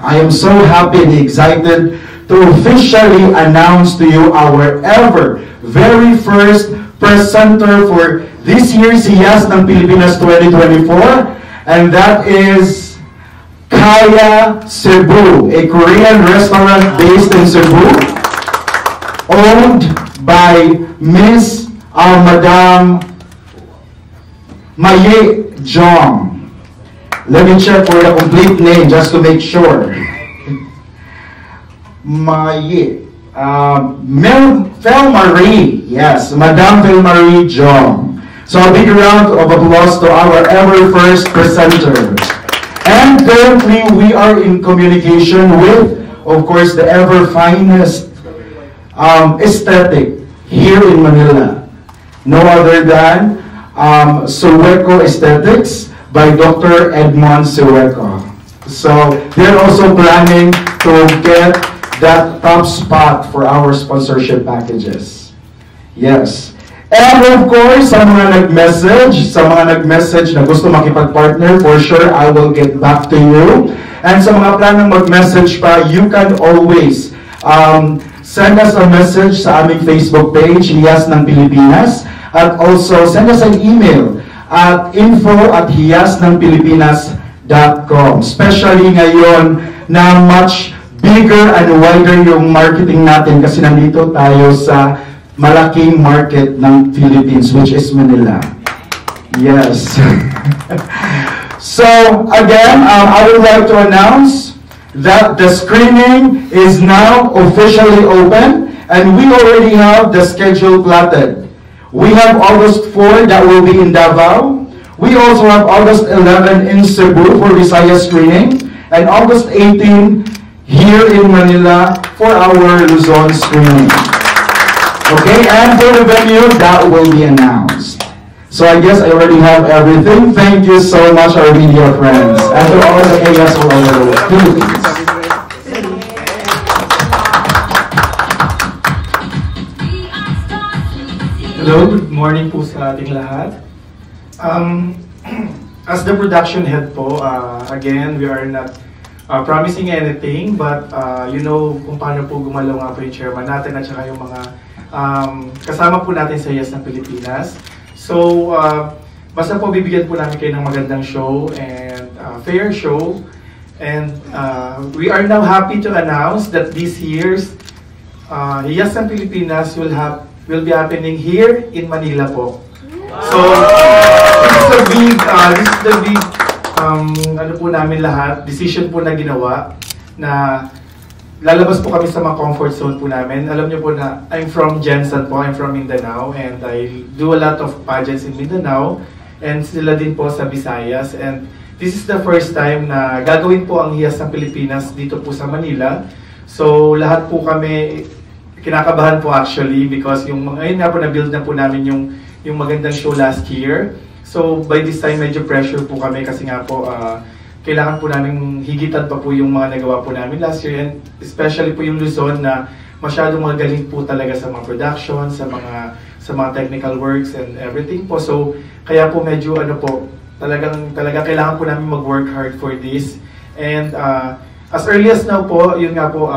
I am so happy and excited to officially announce to you our very first presenter for this year's Hiyas ng Pilipinas 2024, and that is Kaya Cebu, a Korean restaurant based in Cebu, owned by Miss Madam Maye Jong. Let me check for the complete name just to make sure. Maye. Felmarie. Yes, Madam Felmarie Jong. So a big round of applause to our first presenter. And currently we are in communication with, of course, the finest aesthetic here in Manila. No other than Sueco Aesthetics by Dr. Edmond Sueco. So they're also planning to get that top spot for our sponsorship packages. Yes. And of course, sa mga nag-message na gusto makipag-partner, for sure, I will get back to you. And sa mga planong mag-message pa, you can always send us a message sa aming Facebook page, Hiyas ng Pilipinas, at also send us an email at info@hiyasnangpilipinas.com. Especially ngayon na much bigger and wider yung marketing natin kasi nandito tayo sa malaking market ng Philippines, which is Manila. Yes. So, again, I would like to announce that the screening is now officially open, and we already have the schedule plotted. We have August 4 that will be in Davao. We also have August 11 in Cebu for Visayas screening, and August 18 here in Manila for our Luzon screening. Okay, and for the venue, that will be announced. So I guess I already have everything. Thank you so much, our media friends, and to all the AS all over the Philippines. Hello, good morning po sa ating lahat. As the production head po, again, we are not promising anything, but you know kung paano po gumalaw nga po yung chairman natin at saka yung mga kasama po natin sa Hiyas ng Pilipinas. So, basta po bibigyan po namin kayo ng magandang show and fair show. And we are now happy to announce that this year's Hiyas ng Pilipinas will be happening here in Manila po. So, this is the big ano po namin lahat, decision po na ginawa na lalabas po kami sa mga comfort zone po namin. Alam niyo po na I'm from Jensen po, I'm from Mindanao, and I do a lot of pageants in Mindanao, and sila din po sa Visayas. And this is the first time na gagawin po ang Hiyas ng Pilipinas dito po sa Manila. So lahat po kami kinakabahan po actually because ngayon nga po na-build na po namin yung magandang show last year. So by this time medyo pressure po kami kasi nga po kailangan po namin higitan pa po yung mga nagawa po namin last year, and especially po yung Luzon na masyadong magaling po talaga sa mga production, sa mga technical works and everything po. So kaya po medyo talaga kailangan po namin mag-work hard for this. And as early as now po, yun nga po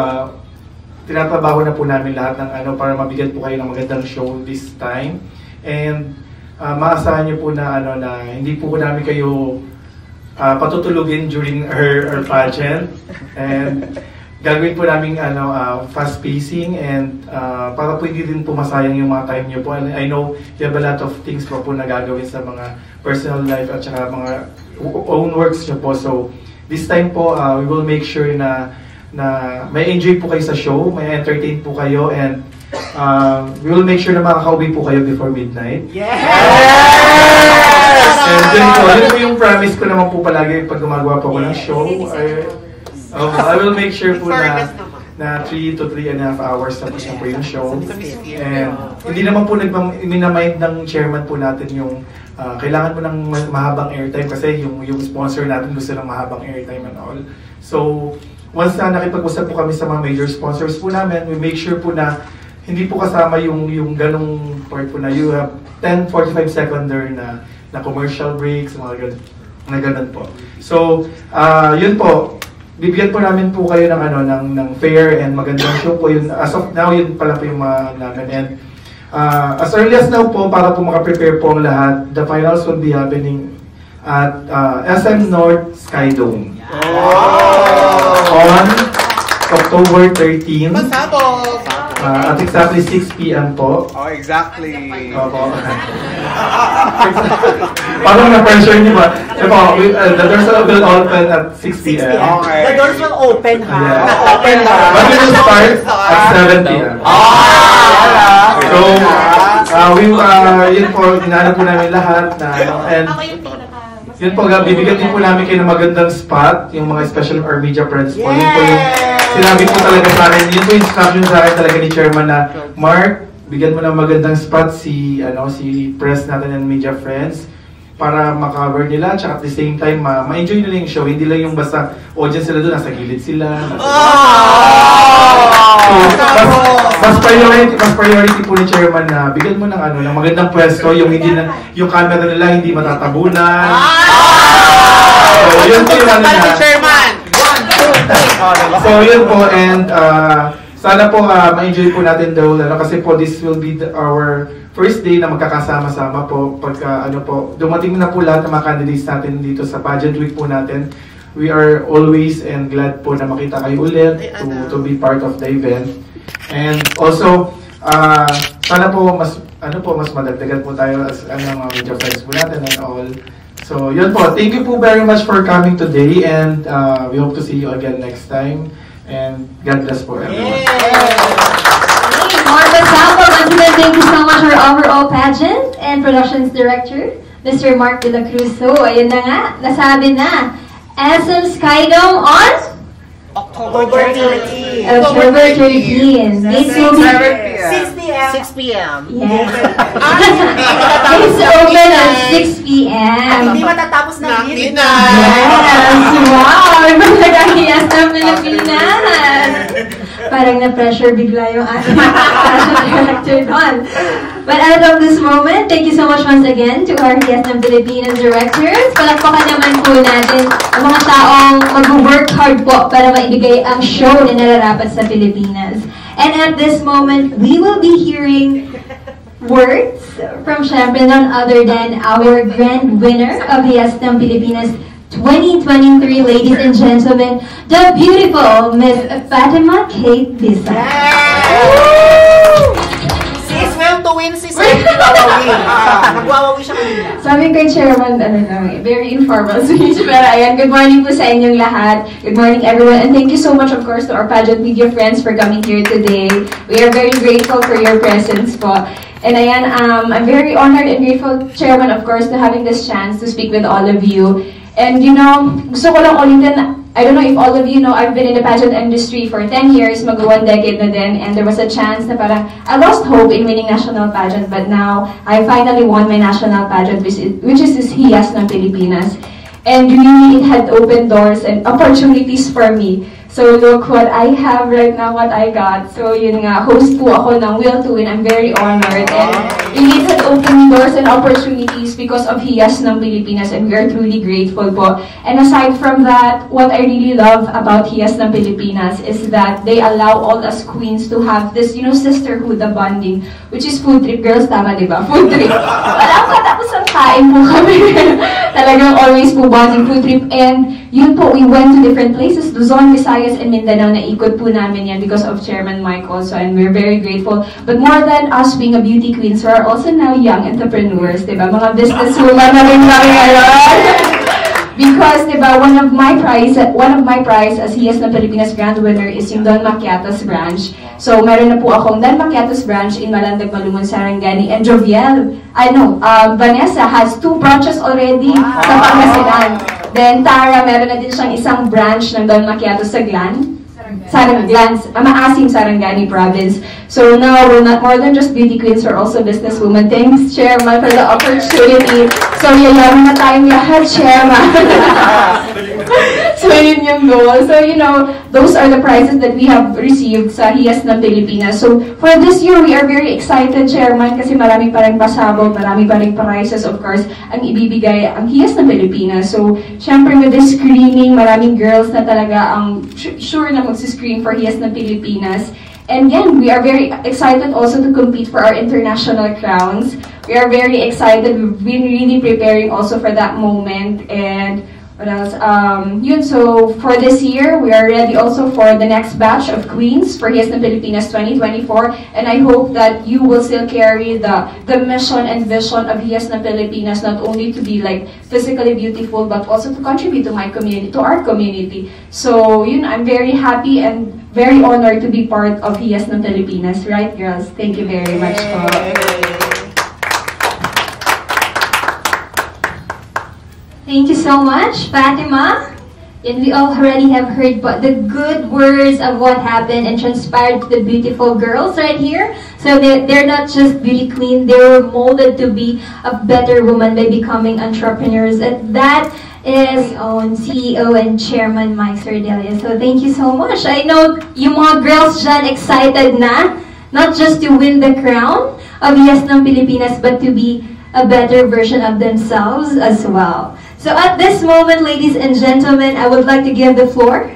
tinatrabaho na po namin lahat ng para mabigyan po kayo ng magandang show this time. And maasahan niyo po na na hindi po namin kayo patutulugin during her pageant, and gagawin po namin fast pacing and para po hindi din po masayang yung mga time niyo po. And I know you have a lot of things po na gagawin sa mga personal life at saka mga own works niyo po. So this time po we will make sure na may enjoy po kayo sa show, may entertain po kayo, and we will make sure na makakauwi po kayo before midnight. And yun po yung promise ko naman po palagi pag gumagawa po ako ng show. I will make sure po na 3 to 3.5 hours tapos na po yung show. And hindi naman po minamind ng chairman po natin yung kailangan mo ng mahabang airtime kasi yung sponsor natin gusto ng mahabang airtime and all. So once na nakipag-usap po kami sa mga major sponsors po namin, we make sure po na hindi po kasama yung ganong part po na you have 10-45 seconder na commercial breaks, mga ganun po. So, yun po. bibigyan po namin po kayo ng ano ng fair and magandang show po yun. As of now, yun pala po yung mga namin. And as early as now po, para po makaprepare po ang lahat, the finals will be happening at SM North Skydome. On October 13. At exactly 6 p.m. po. Oh, exactly. Opo. Parang na-pressure niyo ba? Opo, the doors will open at 6 p.m. Okay. The doors will open, ha? Yeah. Open ha? But we will start at 7 p.m. So, yun po, inaanap po namin lahat na ano, and yun po, bibigyan din po namin kayo ng magandang spot, yung mga special or media friends po. Yun po yung sinabi po talaga sa akin, yun po yung instruction sa akin talaga ni Chairman na, Mark, bigyan mo ng magandang spot si press natin and media friends para makacover nila, tsaka at the same time, ma-enjoy nila yung show. Hindi lang yung basta audience sila doon, nasa gilid sila. Mas priority po ni Chairman na bigyan mo ng ng magandang pwesto, yung hindi na, yung camera nila hindi matatabunan. So, yun po yung Chairman! So, yun po, and sana po ma-enjoy po natin daw, kasi po this will be our first day na magkakasama-sama po pagka dumating na po lahat ng mga candidates natin dito sa pageant week po natin. We are always and glad po na makita kayo ulit to be part of the event. And also, sana po mas madagdagan po tayo as mga media friends po natin and all. So, yun po. Thank you po very much for coming today and we hope to see you again next time. And God bless po everyone. Mark Sample, once again, thank you so much for overall pageant and productions director, Mr. Mark De La Cruz. So, ayun na nga, nasabi na. SM Skydome on October 13. October 13. Dates will be 6 p.m. 6 p.m. Yes. Dates open at 6 p.m. Hindi matatapos ng midnight. Yes! Wow! Magkakahiyas ng Pilipinas! Parang na-pressure bigla yung ating fashion director doon. But out of this moment, thank you so much once again to our Hiyas ng Pilipinas directors. Palakpakan naman po natin ang mga taong mag-work hard po para maibigay ang show na nararapat sa Pilipinas. And at this moment, we will be hearing words from syempre none other than our grand winner of Hiyas ng Pilipinas 2023, ladies and gentlemen, the beautiful Miss Fatima Kate Bisa. She is well to win, sis. Nagwawawi siya kanina. Sabi kay Chairman, very informal speech. Pero ayan, good morning po sa inyong lahat. Good morning everyone. And thank you so much, of course, to our pageant media friends for coming here today. We are very grateful for your presence po. And ayan, I'm very honored and grateful, Chairman, of course, to having this chance to speak with all of you. And you know, gusto ko lang ulitin, I don't know if all of you know, I've been in the pageant industry for 10 years, mag-1 decade na din, and there was a chance na parang, I lost hope in winning national pageant, but now, I finally won my national pageant, which is this Hiyas ng Pilipinas. And really, it had opened doors and opportunities for me. So look what I have right now, what I got. So yun nga, host po ako ng Will to Win. I'm very honored. And really, it had opened doors and opportunities because of Hiyas ng Pilipinas, and we are truly grateful po. And aside from that, what I really love about Hiyas ng Pilipinas is that they allow all us queens to have this, sisterhood, the bonding, which is food trip. Girls, tama, di ba? Food trip. Walang katapos ang kain po kami. Talagang always po bonding, food trip. And yun po, we went to different places, Luzon, Visayas, and Mindanao. Naikot po namin yan because of Chairman Michael. So, and we're very grateful. But more than us being a beauty queens, we are also now young entrepreneurs, diba? Mga businesswoman na rin kami ngayon. Because, diba, one of my prize as Hiyas ng Pilipinas Grand Winner is yung Don Maquiatos branch. So, meron na po akong Don Maquiatos branch in Malandag, Malumon, Sarangani, and Joviel. Vanessa has 2 branches already sa Pangasinan. Then, Tara, meron na din siyang isang branch ng Don Maquiatos sa Maasim, Sarangani province. So now, we're not more than just beauty queens, we're also businesswomen. Thanks, Chairman, for the opportunity. So, yayaman na tayong lahat, Chairman. So, yun yung goal. So, you know, those are the prizes that we have received sa Hiyas ng Pilipinas. So, for this year, we are very excited, Chairman, kasi marami pa rin pasabog, marami pa rin prizes, of course, ang ibibigay ang Hiyas ng Pilipinas. So, syempre, with this screening, maraming girls na talaga ang sure na mag-screen for Hiyas ng Pilipinas. And again, we are very excited also to compete for our international crowns. We are very excited. We've been really preparing also for that moment. And what else? Yun, so for this year, we are ready also for the next batch of Queens for Hiyas ng Pilipinas 2024. And I hope that you will still carry the mission and vision of Hiyas ng Pilipinas, not only to be like physically beautiful, but also to contribute to my community, to our community. So, yun, I'm very happy and very honored to be part of Hiyas ng Pilipinas. Right, girls? Thank you very much po. Thank you so much, Fatima. And we already have heard the good words of what happened and transpired to the beautiful girls right here. So they're not just beauty queen, they were molded to be a better woman by becoming entrepreneurs. And that is on CEO and Chairman Mike Sardelia. So thank you so much. I know yung mga girls dyan excited na, not just to win the crown of Hiyas ng Pilipinas, but to be a better version of themselves as well. So at this moment, ladies and gentlemen, I would like to give the floor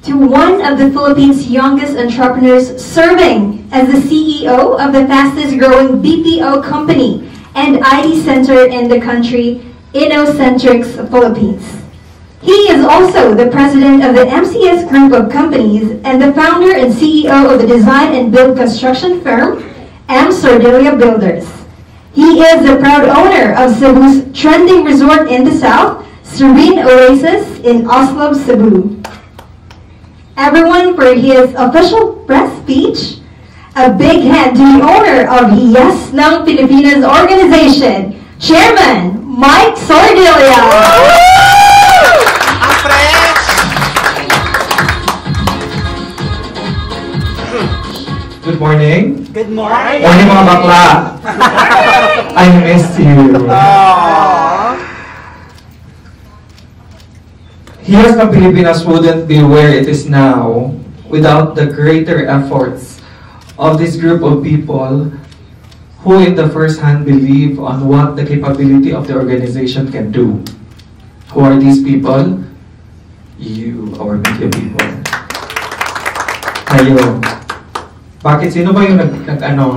to one of the Philippines' youngest entrepreneurs serving as the CEO of the fastest growing BPO company and IT center in the country, Innocentrics Philippines. He is also the president of the MCS Group of Companies and the founder and CEO of the design and build construction firm, M. Sardelia Builders. He is the proud owner of Cebu's trending resort in the south, Serene Oasis in Oslo, Cebu. Everyone, for his official press speech, a big hand to the owner of Hiyas ng Pilipinas organization, Chairman Mike Sardelia. Good morning. Good morning. Morning mga bakla. I miss you. Hiyas ng Pilipinas wouldn't be where it is now without the greater efforts of this group of people who in the first hand believe on what the capability of the organization can do. Who are these people? You, our media people. Kayo. Bakit? Sino ba yung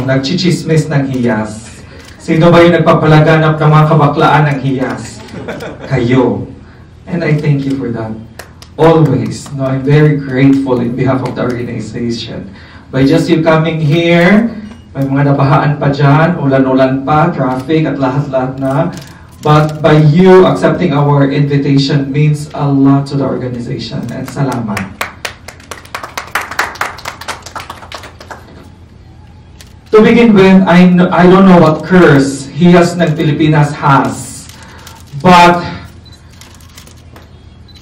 nagchichismis ng Hiyas? Sino ba yung nagpapalaganap ng mga kabaklaan ng Hiyas? Kayo. And I thank you for that. Always. No, I'm very grateful in behalf of the organization. By just you coming here, may mga nabahaan pa dyan, ulan-ulan pa, traffic at lahat-lahat na. But by you accepting our invitation means a lot to the organization. And salamat. To begin with, I don't know what curse Hiyas ng Pilipinas has, but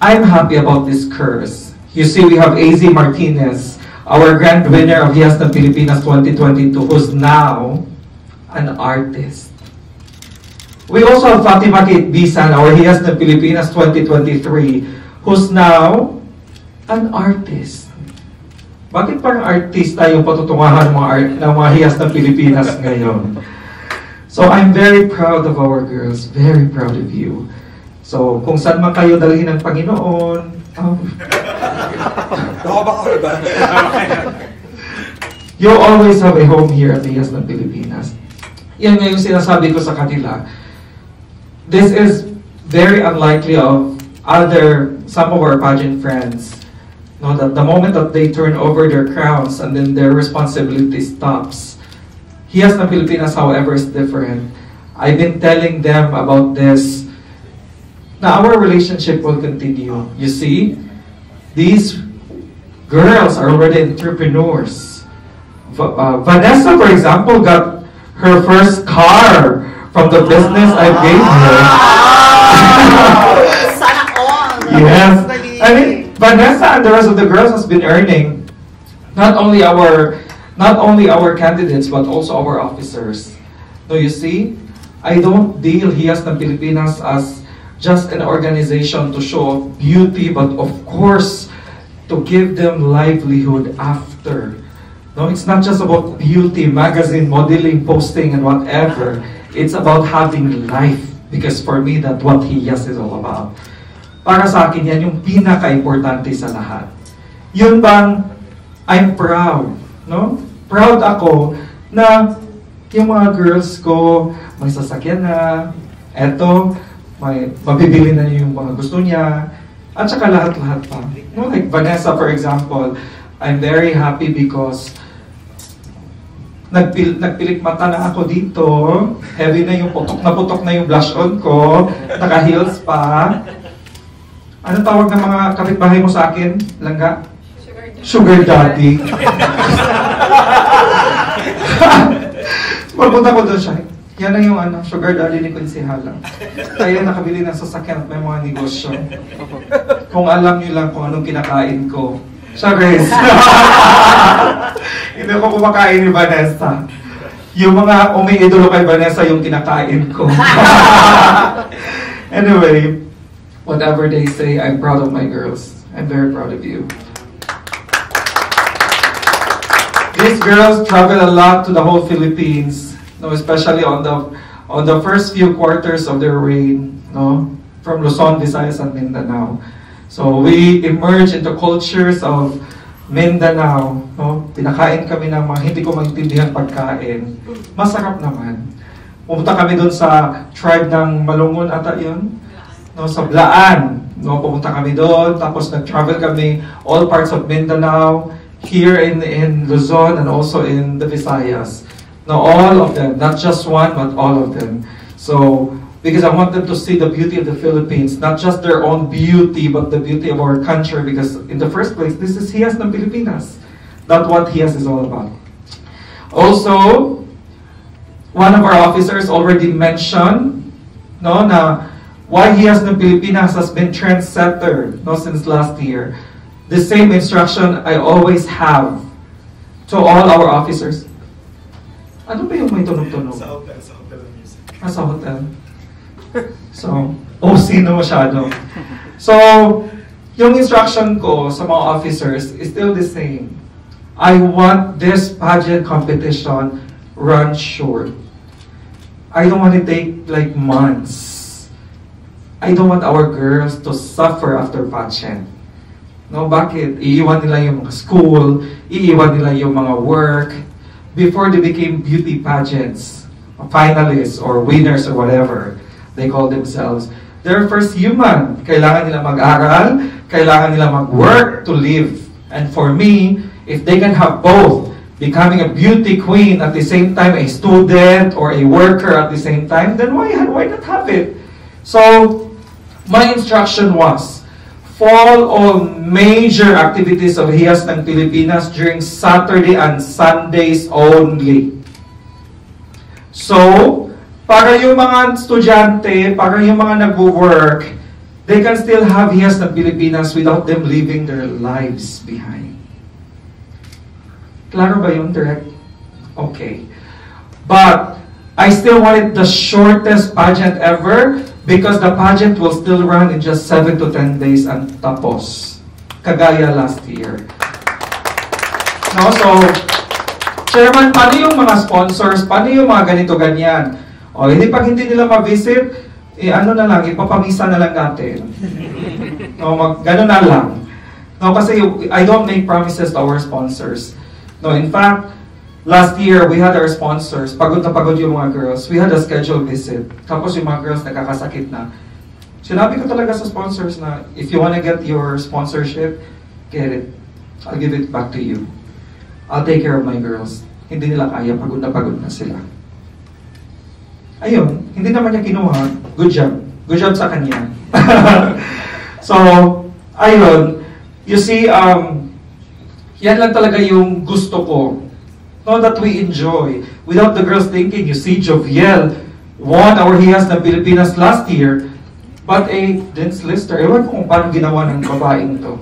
I'm happy about this curse. You see, we have AZ Martinez, our grand winner of Hiyas ng Pilipinas 2022, who's now an artist. We also have Fatima Kate Bisan, our Hiyas ng Pilipinas 2023, who's now an artist. Bakit parang artista yung patutungahan ng mga Hiyas ng Pilipinas ngayon? So I'm very proud of our girls, very proud of you. So kung saan man kayo dalhin ng Panginoon, you always have a home here at the Hiyas ng Pilipinas. Yan nga yung sinasabi ko sa kanila. This is very unlikely of some of our pageant friends. No, that the moment that they turn over their crowns and then their responsibility stops. Hiyas ng Pilipinas, however, is different. I've been telling them about this. Now, our relationship will continue. You see, these girls are already entrepreneurs. Vanessa, for example, got her first car from the business I gave her. Sana all. Yes. I mean, Vanessa and the rest of the girls has been earning not only our candidates but also our officers. So you see, I don't deal Hiyas ng Pilipinas as just an organization to show off beauty, but of course, to give them livelihood after. No, it's not just about beauty, magazine, modeling, posting, and whatever. It's about having life. Because for me, that's what Hiyas is all about. Para sa akin, yan yung pinaka-importante sa lahat. Yun bang, I'm proud. No? Proud ako na yung mga girls ko, may sasakyan na, eto, may mabibili na yung mga gusto niya, at saka lahat-lahat pa. No? Like Vanessa, for example, I'm very happy because nagpilik mata na ako dito, heavy na yung putok na yung blush on ko, naka-heels pa. Anong tawag ng mga kapitbahay mo sa akin, Langga? Sugar daddy. Pagpunta ko doon siya, yan na yung sugar daddy ni Quincy Hala. Kaya nakabili ng sasakyan at may mga negosyo. Kung alam niyo lang kung anong kinakain ko. Siya, Grace. Hindi ko kumakain ni Vanessa. Yung mga umiidolo kay Vanessa yung kinakain ko. Anyway, whatever they say, I'm proud of my girls. I'm very proud of you. These girls travel a lot to the whole Philippines, no, especially on the first few quarters of their reign, no, from Luzon, Visayas, and Mindanao. So we emerge into cultures of Mindanao, no? Pinakain kami ng mga hindi ko maintindihan pagkain. Masarap naman. Pumunta kami doon sa tribe ng Malungon ata yun, no, sa Blaan. No, pumunta kami doon, tapos nag-travel kami all parts of Mindanao, here in Luzon and also in the Visayas. No, all of them, not just one, but all of them. So, because I want them to see the beauty of the Philippines, not just their own beauty, but the beauty of our country, because in the first place, this is Hiyas ng Pilipinas. That's what Hiyas is all about. Also, one of our officers already mentioned, no, na why Hiyas ng Pilipinas has been trendsetter, no, since last year. The same instruction I always have to all our officers. Ano ba yung may tunog-tunog? Sa hotel music. Sa hotel. So, OC na masyado. So, yung instruction ko sa mga officers is still the same. I want this pageant competition run short. I don't want to take like months. I don't want our girls to suffer after pageant. No, bakit? Iiwan nila yung mga school, iiwan nila yung mga work, before they became beauty pageants, finalists or winners or whatever they call themselves. They're first human. Kailangan nila mag-aral, kailangan nila mag-work to live. And for me, if they can have both, becoming a beauty queen at the same time, a student or a worker at the same time, then why not have it? So, my instruction was, fall all major activities of Hiyas ng Pilipinas during Saturday and Sundays only. So, para yung mga estudyante, para yung mga nag-work, they can still have Hiyas ng Pilipinas without them leaving their lives behind. Klaro ba yun, direct? Okay. But, I still wanted the shortest pageant ever, because the pageant will still run in just 7 to 10 days and tapos. Kagaya last year. No, so, Chairman, paano yung mga sponsors? Paano yung mga ganito-ganyan? O, pag hindi nila ma-visit, ano na lang, ipapamisa na lang natin. No, gano'n na lang. No, kasi I don't make promises to our sponsors. No, in fact, last year, we had our sponsors, pagod na pagod yung mga girls. We had a scheduled visit. Tapos yung mga girls nakakasakit na. Sinabi ko talaga sa sponsors na, if you wanna get your sponsorship, get it. I'll give it back to you. I'll take care of my girls. Hindi nila kaya, pagod na sila. Ayun, hindi naman niya kinuha. Good job. Good job sa kanya. So, ayun. You see, yan lang talaga yung gusto ko. No, that we enjoy. Without the girls thinking, you see, Joviel won our Hiyas ng Pilipinas last year, but a dance lister. Ewan ko kung paano ginawa ng babaeng to.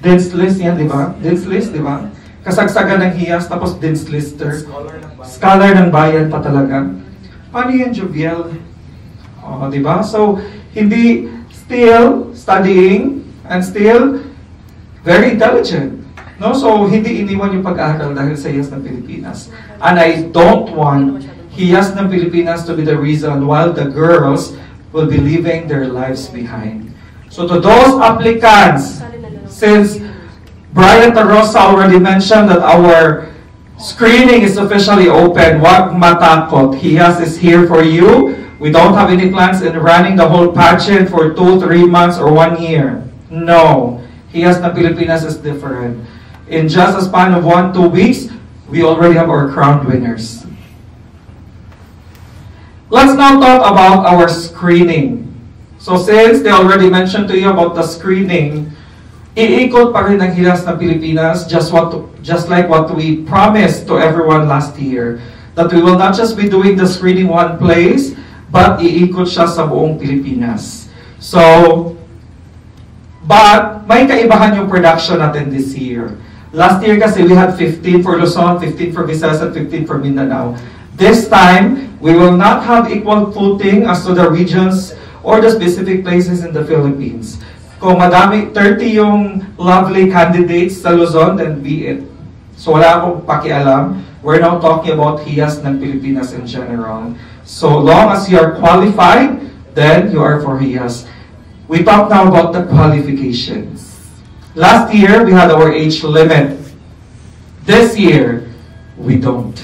Dance list yan, di ba? Dance list, di ba? Kasagsagan ng Hiyas, tapos dance lister. Scholar ng bayan pa talaga. Paano yan, Joviel? Di ba? So, hindi still studying and still very intelligent. No? So, hindi iniwan yung pag-aaral dahil sa Hiyas ng Pilipinas. And I don't want Hiyas ng Pilipinas to be the reason while the girls will be leaving their lives behind. So, to those applicants, since Brian Tarosa already mentioned that our screening is officially open, wag matakot. Hiyas is here for you. We don't have any plans in running the whole pageant for 2, 3 months, or 1 year. No. Hiyas ng Pilipinas is different. In just a span of 1, 2 weeks, we already have our crowned winners. Let's now talk about our screening. So since they already mentioned to you about the screening, iikot pa rin ang Hiyas ng Pilipinas, just like what we promised to everyone last year, that we will not just be doing the screening one place, but iikot siya sa buong Pilipinas. So, but may kaibahan yung production natin this year. Last year kasi we had 15 for Luzon, 15 for Visayas, and 15 for Mindanao. This time, we will not have equal footing as to the regions or the specific places in the Philippines. Kung madami, 30 yung lovely candidates sa Luzon, then be it. So wala akong pakialam. We're now talking about Hiyas ng Pilipinas in general. So long as you are qualified, then you are for Hiyas. We talk now about the qualifications. Last year, we had our age limit. This year, we don't.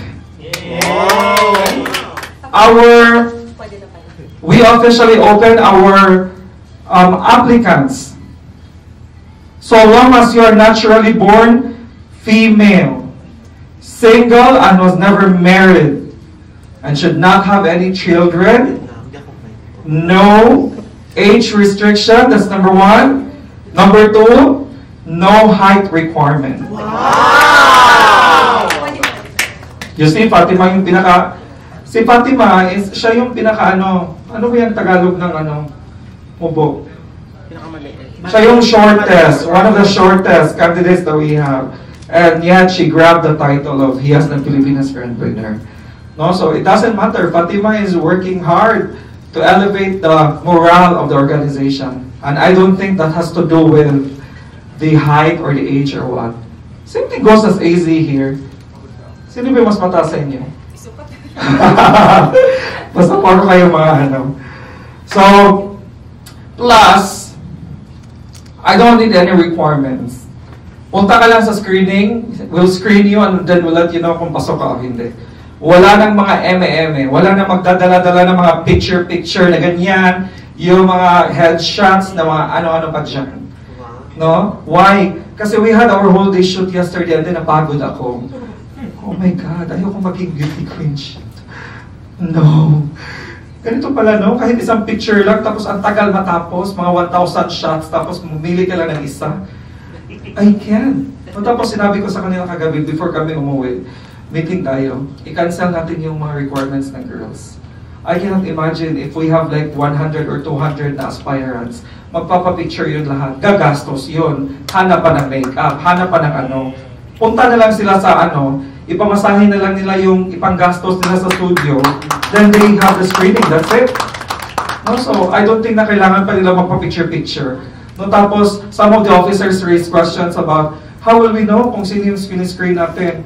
We officially opened our applicants. So long as you are naturally born female, single and was never married, and should not have any children, no age restriction, that's number 1. Number 2, no height requirement. Wow! You see, Fatima yung si Fatima, siya yung ano ba yung Tagalog ng ubo? Siya yung shortest, one of the shortest candidates that we have. And yet, she grabbed the title of Hiyas ng Pilipinas Grand Winner. No, so it doesn't matter. Fatima is working hard to elevate the morale of the organization. And I don't think that has to do with the height or the age or what. Same thing goes as AZ here. Sino ba mas mataas sa inyo? Basta paro kayo mga So, plus, I don't need any requirements. Punta ka lang sa screening, we'll screen you and then we'll let you know kung pasok ka o hindi. Wala nang mga eme-eme, wala nang magdadala-dala ng mga picture-picture na ganyan, yung mga headshots na mga ano-ano pa dyan. No? Why? Kasi we had our whole day shoot yesterday and then napagod ako. Oh my God, ayoko maging beauty queen shoot. No. Ganito pala, no? Kahit isang picture lang, tapos ang tagal matapos, mga 1,000 shots, tapos mamili ka lang ng isa. I can't. No, tapos sinabi ko sa kanila kagabi, before kami umuwi, meeting tayo, i-cancel natin yung mga requirements ng girls. I cannot imagine if we have like 100 or 200 na aspirants, magpapapicture yun lahat, gagastos yun, hanap pa ng makeup, hanap pa ng punta na lang sila sa ipamasahin na lang nila yung ipanggastos nila sa studio, then they have the screening, that's it. No, so I don't think na kailangan pa nila magpa-picture-picture. No, tapos, some of the officers raised questions about, how will we know kung sino yung screen natin?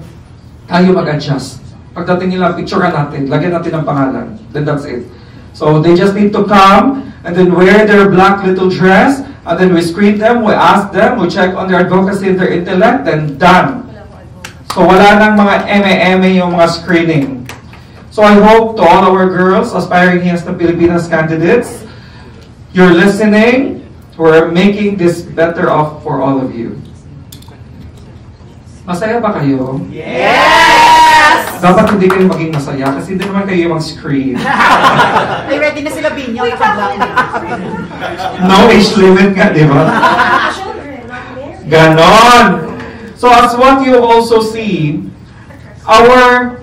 Tayo mag-adjust. Pagdating nila, picturean natin, lagyan natin ng pangalan, then that's it. So they just need to come, and then wear their black little dress, and then we screen them, we ask them, we check on their advocacy and their intellect, then done. So wala nang mga eme-eme yung mga screening. So I hope to all our girls aspiring Hiyas ng Pilipinas candidates, you're listening, we're making this better off for all of you. Masaya ba kayo? Yes! Dapat hindi kayo maging masaya kasi hindi naman kayo mag-screen. Ay, ready na sila Binyo, naka-black na. No age limit nga, di ba? Ganon! So as what you also see, our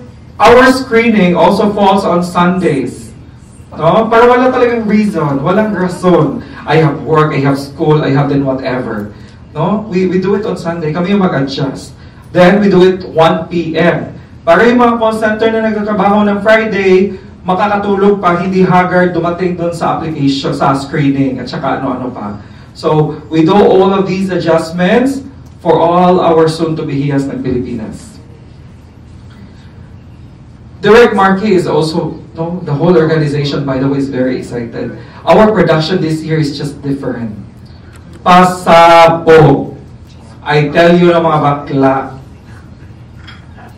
screening also falls on Sundays. No? Pero wala talagang reason, walang rason. I have work, I have school, I have then whatever. No? We do it on Sunday. Kami yung mag-adjust. Then we do it 1 p.m. Para yung mga call center na nagtatrabaho ng Friday, makakatulog pa, hindi haggard dumating doon sa application, sa screening, at saka ano-ano pa. So, we do all of these adjustments for all our soon-to-be Hiyas ng Pilipinas. Direct Marquee is also, no, the whole organization, by the way, is very excited. Our production this year is just different. Pasabog. I tell you na mga bakla,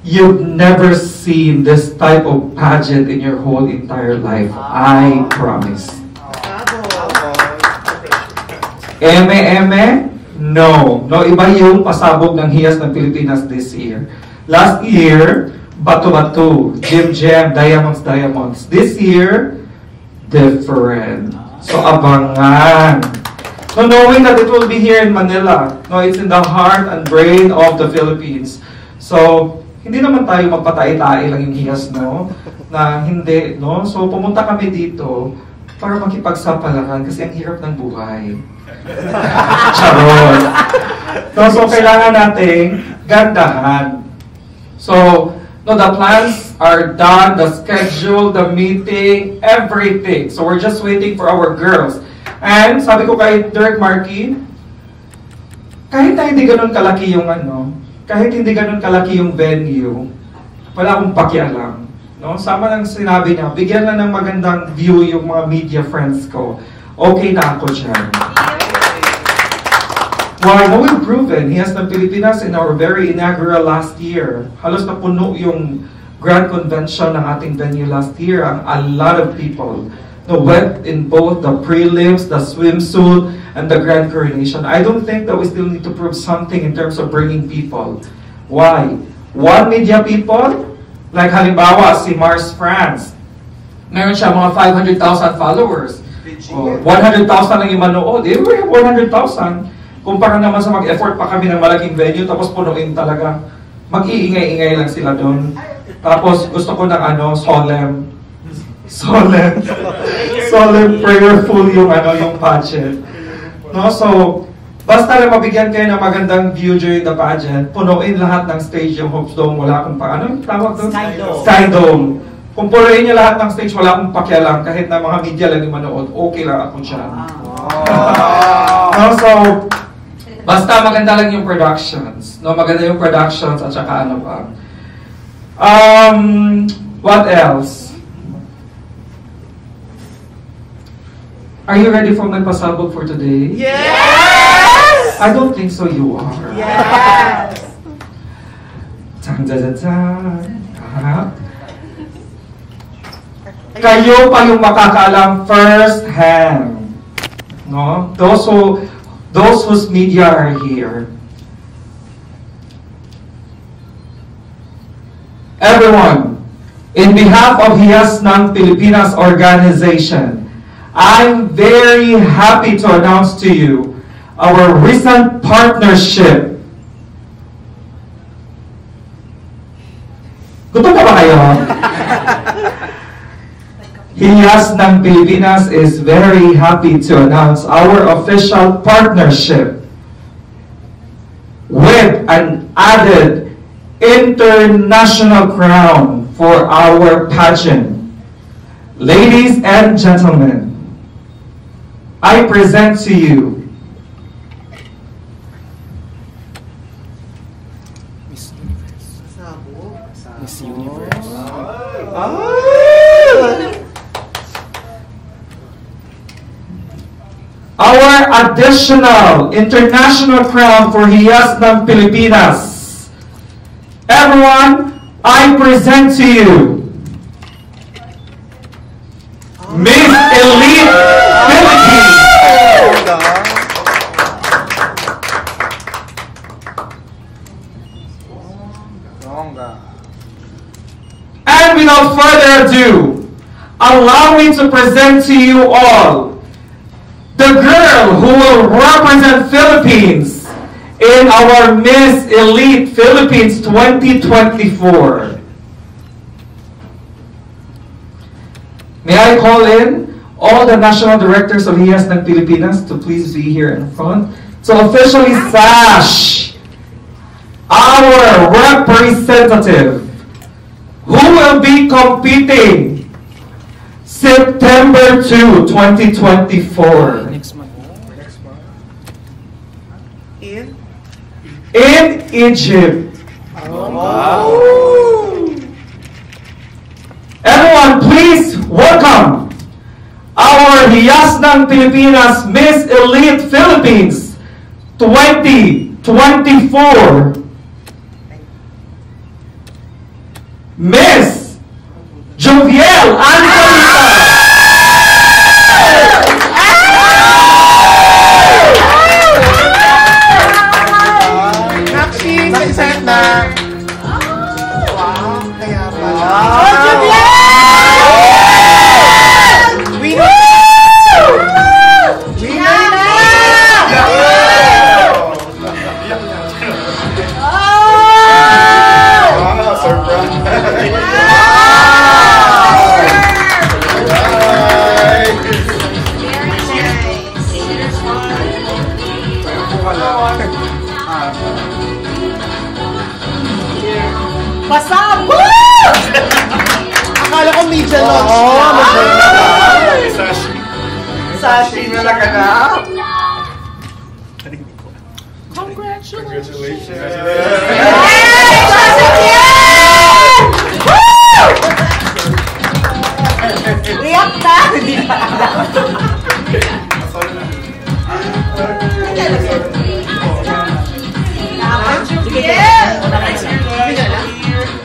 you've never seen this type of pageant in your whole entire life. I promise. Eme? No. No, iba yung pasabog ng Hiyas ng Pilipinas this year. Last year, bato-bato, gem, diamonds. This year, different. So, abangan. So, knowing that it will be here in Manila, no, it's in the heart and brain of the Philippines. So, hindi naman tayo magpatay-tae lang yung Hiyas, no? Na hindi, no? So, pumunta kami dito para makipagsapalaran kasi ang hirap ng buhay. Charot! So, kailangan nating gandahan. So, no, the plans are done, the schedule, the meeting, everything. So, we're just waiting for our girls. And, sabi ko kay Direct Marquee, kahit na hindi ganun kalaki yung kahit hindi ganun kalaki yung venue, wala akong pakialam. No? Sama ng sinabi niya, bigyan na ng magandang view yung mga media friends ko. Okay na ako dyan. Why? No, we've proven. Hiyas ng Pilipinas in our very inaugural last year. Halos na puno yung Grand Convention ng ating venue last year. A lot of people went in both the prelims, the swimsuit, and the Grand Coronation. I don't think that we still need to prove something in terms of bringing people. Why? One media people, like halimbawa si Mars France, meron siya mga 500,000 followers. 100,000 lang yung manood. We have 100,000. Kumpara naman sa mag-effort pa kami ng malaking venue, tapos punuin talaga. Mag-iingay-ingay lang sila doon. Tapos gusto ko ng solemn, prayerful yung yung pageant. No, so basta lang mabigyan kayo ng magandang view during the pageant, punuin lahat ng stage yung Hopes Dome, wala akong yung tawag doon? Sky Dome. Kung punuin niya lahat ng stage, wala akong pakialam, kahit na mga media lang yung manood, okay lang ako dyan. No, so basta maganda lang yung productions. No, maganda yung productions at saka pa. What else? Are you ready for my pasabog for today? Yes! I don't think so you are. Yes! Kayo pa yung makakaalam first hand. No? Those whose media are here. Everyone, in behalf of Hiyas ng Pilipinas organization, I'm very happy to announce to you our recent partnership. Gusto pa ba kayo? Hiyas ng Pilipinas is very happy to announce our official partnership with an added international crown for our pageant. Ladies and gentlemen, I present to you Miss Universe. our additional international crown for Hiyas ng Pilipinas. Everyone, I present to you Miss Elite Philippines. And without further ado, allow me to present to you all the girl who will represent Philippines in our Miss Elite Philippines 2024. May I call in all the national directors of Hiyas ng Pilipinas to please be here in front to officially sash our representative who will be competing September 2, 2024. Next month. In Egypt. Everyone, please welcome our Hiyas ng Pilipinas Miss Elite Philippines 2024. Miss Joviel Angelita. Set na. Wow, kaya pala. Winner! Winner na! Wow, surprise! Pasab! Akala ko media launch na. Sashi na lang na. Congratulations! React na!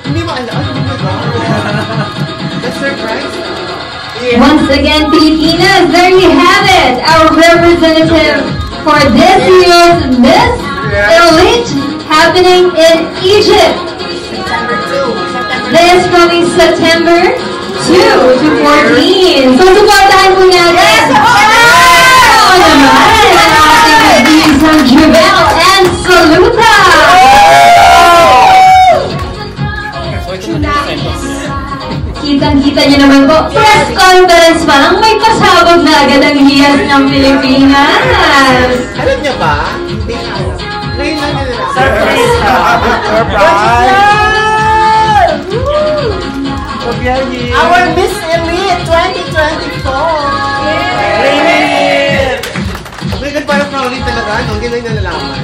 Hindi mo alam. That's surprise. Once again, Filipinas, there you have it, our representative for this year's Miss Elite happening in Egypt. This coming September 2 to 14. So, supportahan po natin. Oo naman, ang ating isang Joviel and Saluta. Kitang-kita niyo naman po, press conference pa lang, may pasabog na agad ang hiyas ng Pilipinas. Alam niyo ba? Ngayon lang nila. Surprise! Our Miss Elite 2024! Yay! Oh my God, parang proudly talaga, no? Hindi lang nalalaman.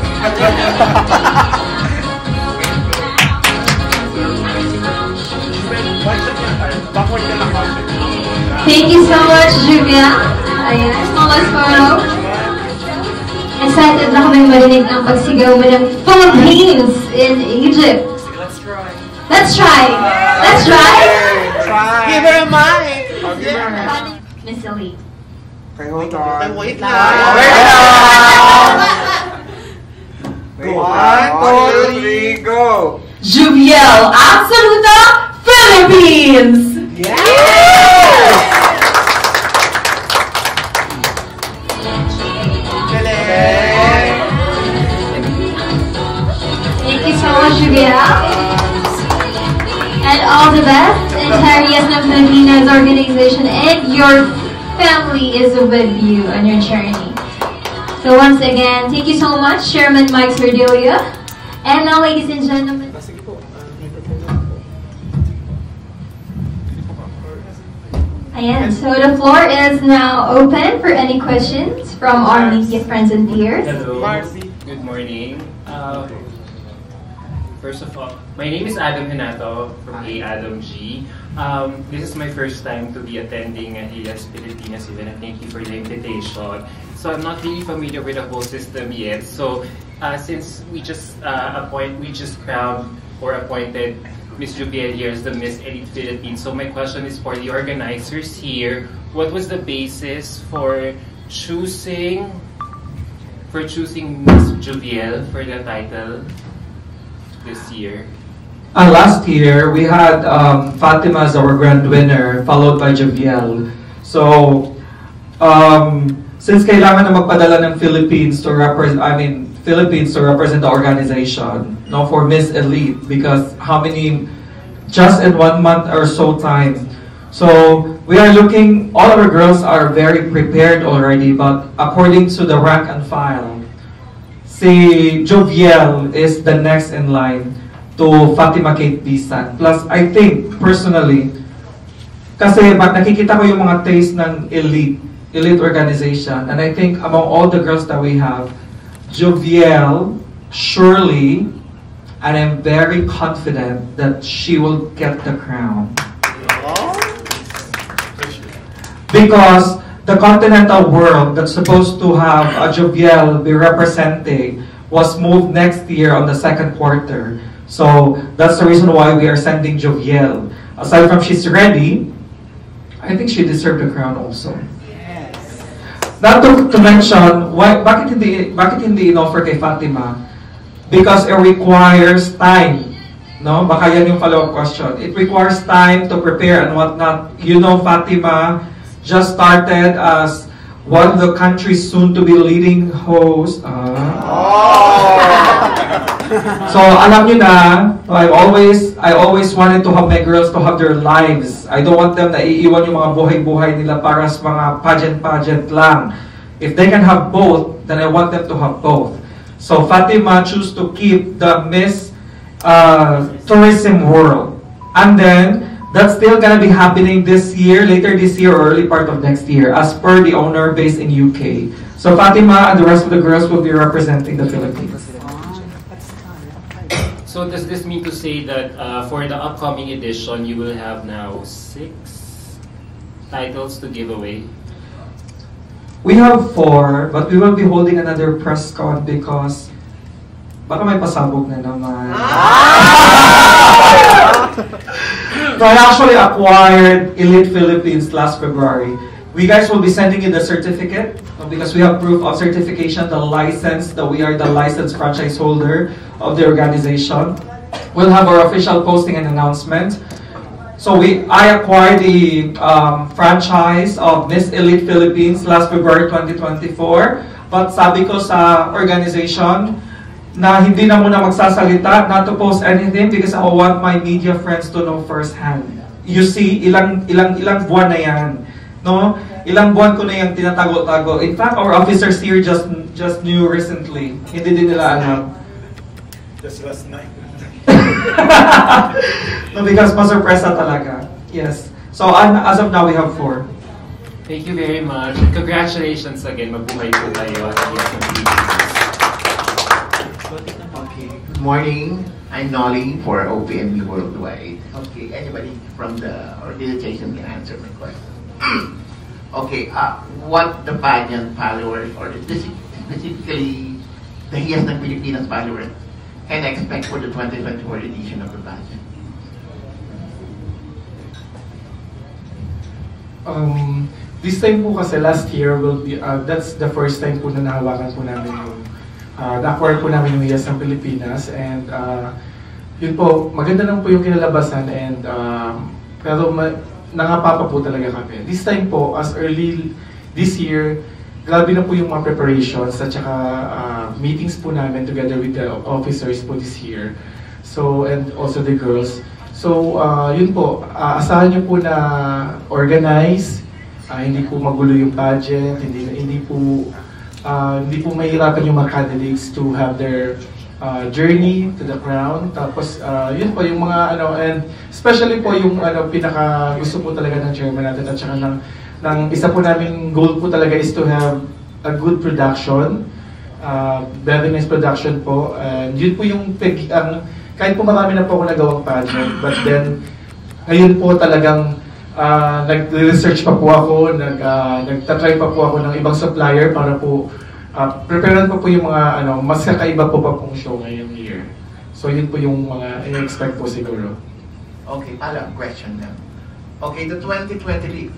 Thank you so much, Julia. Ayan, Thomas Carlo. Excited na kami marinig ang pagsigaw mo ng Philippines in Egypt. Let's try. Let's try. Let's try. Give her a mic! Miss Elite. Okay, hold on. Wait lang. Go. 1, 2, 3, go! Joviel Absoluta Philippines! Thank you so much, Joviel. And all the best. Entire Yes na Filipinas organization and your family is with you on your journey. So once again, thank you so much, Chairman Mike Sardilia. And now, ladies and gentlemen, ayan, so the floor is now open for any questions from our media friends and peers. Hello. Good morning. First of all, my name is Adam Hinato from A. Adam G. This is my first time to be attending a Hiyas Pilipinas event, and thank you for the invitation. So I'm not really familiar with the whole system yet. So since we just crowned or appointed Miss Joviel here as the Miss Elite Philippines, so my question is for the organizers here: what was the basis for choosing Miss Joviel for the title this year? Last year, we had Fatima as our grand winner, followed by Joviel. So, since kailangan na magpadala ng Philippines to represent the organization, no, for Miss Elite, because just in 1 month or so time. So, we are looking, all our girls are very prepared already, but according to the rank and file, si Joviel is the next in line to Fatima Kate Bisan. Plus, I think, personally, Kasi nakikita ko yung mga taste ng elite organization, and I think among all the girls that we have, Joviel, surely, and I'm very confident that she will get the crown. Because the continental world that's supposed to have a Joviel be representing was moved next year on the second quarter. So that's the reason why we are sending Joviel. Aside from she's ready, I think she deserved the crown also. Yes. Not to mention, bakit hindi in-offer kay Fatima? Because it requires time. No? Baka yan yung follow-up question. It requires time to prepare and whatnot. You know, Fatima just started as one of the country's soon-to-be leading host. So, alam nyo na, I always wanted to have my girls to have their lives. I don't want them na iiwan yung mga buhay-buhay nila para sa mga pageant-pageant lang. If they can have both, then I want them to have both. So, Fatima choose to keep the Miss Tourism World. And then, that's still gonna be happening this year, later this year, or early part of next year, as per the owner based in UK. So, Fatima and the rest of the girls will be representing the Philippines. So does this mean to say that for the upcoming edition, you will have now 6 titles to give away? We have 4, but we will be holding another press con because baka may pasabog na naman. So I actually acquired Elite Philippines last February. We guys will be sending you the certificate because we have proof of certification, the license, that we are the licensed franchise holder of the organization. We'll have our official posting and announcement. So I acquired the franchise of Miss Elite Philippines last February 2024. But sabi ko sa organization na hindi na muna magsasalita, not to post anything because I want my media friends to know firsthand. You see, ilang buwan na yan. No? Ilang buwan ko na yung tinatago-tago. In fact, our officers here just knew recently. Hindi din nila alam. Just last night. No, because masurpresa talaga. Yes. So, as of now, we have 4. Thank you very much. Congratulations again. Mabuhay po kayo. Okay. Good morning. I'm Nolly for OPMB Worldwide. Okay. Anybody from the organization can answer my question. Okay. What the pageant followers, or specifically the Hiyas ng Pilipinas followers, can expect for the 2024 edition of the pageant? This time po kasi last year will be, that's the first time po na nahawakan po namin yung, na-acquire po namin yung Hiyas ng Pilipinas, and yun po, maganda lang po yung kinalabasan, and pero nangapapa po talaga kami. This time po, as early this year, grabe na po yung mga preparations at saka meetings po namin together with the officers po this year. So, and also the girls. So, yun po, asahan nyo po na organize, hindi po magulo yung pageant, hindi po mahirapan yung mga candidates to have their journey to the crown. Tapos, yun po yung mga and especially po yung pinaka gusto po talaga ng chairman natin at saka ng isa po naming goal po talaga is to have a good production, very nice production po. And yun po yung kahit po marami na po ako nagawang pageant, but then ngayon po talagang nag-research pa po ako, nagtatry pa po ako ng ibang supplier para po preparean pa po yung mga mas kakaiba po pa pong show ngayong year. So yun po yung mga i-expect po siguro. Okay, follow-up question now. Okay, the 2023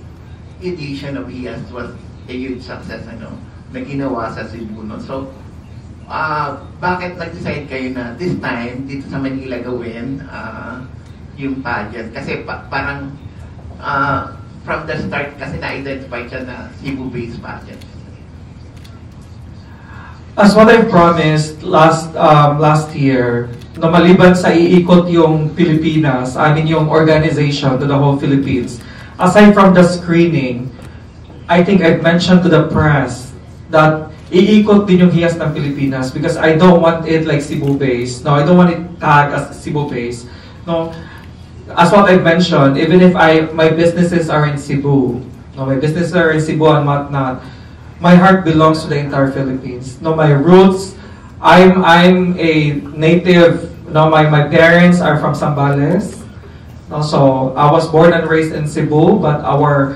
edition of Hiyas was a huge success, na ginawa sa Cebu. So, bakit nag-decide kayo na this time, dito sa Manila gawin yung pageant? Kasi parang from the start, kasi na-identify siya na Cebu-based pageant. As what I promised last year, na maliban sa iikot yung Pilipinas, yung organization to the whole Philippines, aside from the screening, I think I've mentioned to the press that iikot din yung Hiyas ng Pilipinas because I don't want it like Cebu-based. No, I don't want it tagged as Cebu-based. No, as what I've mentioned, even if my businesses are in Cebu, no, my businesses are in Cebu and whatnot, my heart belongs to the entire Philippines. No, my roots, I'm a native. No, my parents are from Zambales. No, so I was born and raised in Cebu, but our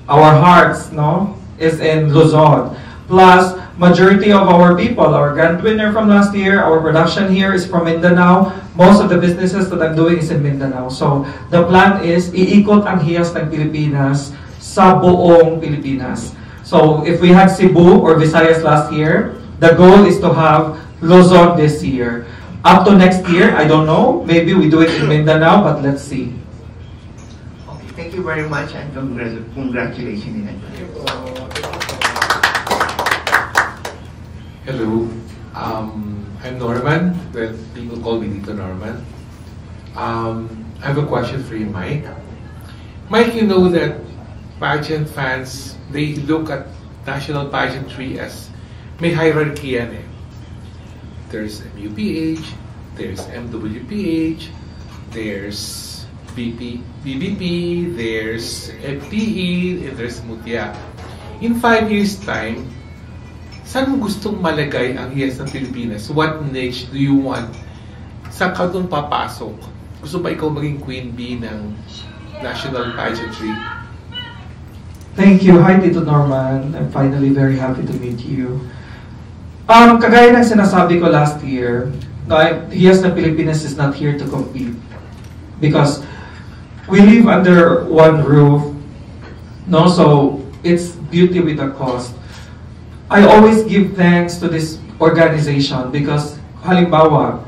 hearts, no, is in Luzon. Plus, majority of our people, our grand winner from last year, our production here is from Mindanao. Most of the businesses that I'm doing is in Mindanao. So, the plan is iikot ang hiyas ng Pilipinas sa buong Pilipinas. So, if we had Cebu or Visayas last year, the goal is to have Luzon this year. Up to next year, I don't know. Maybe we do it in Mindanao, but let's see. Okay, thank you very much and congratulations in advance. Hello, I'm Norman, but people call me Dito Norman. I have a question for you, Mike. Mike, you know that pageant fans, they look at national pageantry as may hierarchy yan eh. There's MUPH, there's MWPH, there's BBP, there's FTE, and there's Mutya. In 5 years' time, saan mo gustong malagay ang hiyas ng Pilipinas? What niche do you want? Saan ka doon papasok? Gusto ba ikaw maging queen bee ng national pageantry? Thank you. Hi, Tito Norman. I'm finally very happy to meet you. Kagaya ng sinasabi ko last year, hiyas ng Pilipinas is not here to compete. Because we live under one roof, no? So, it's beauty with a cost. I always give thanks to this organization because halimbawa,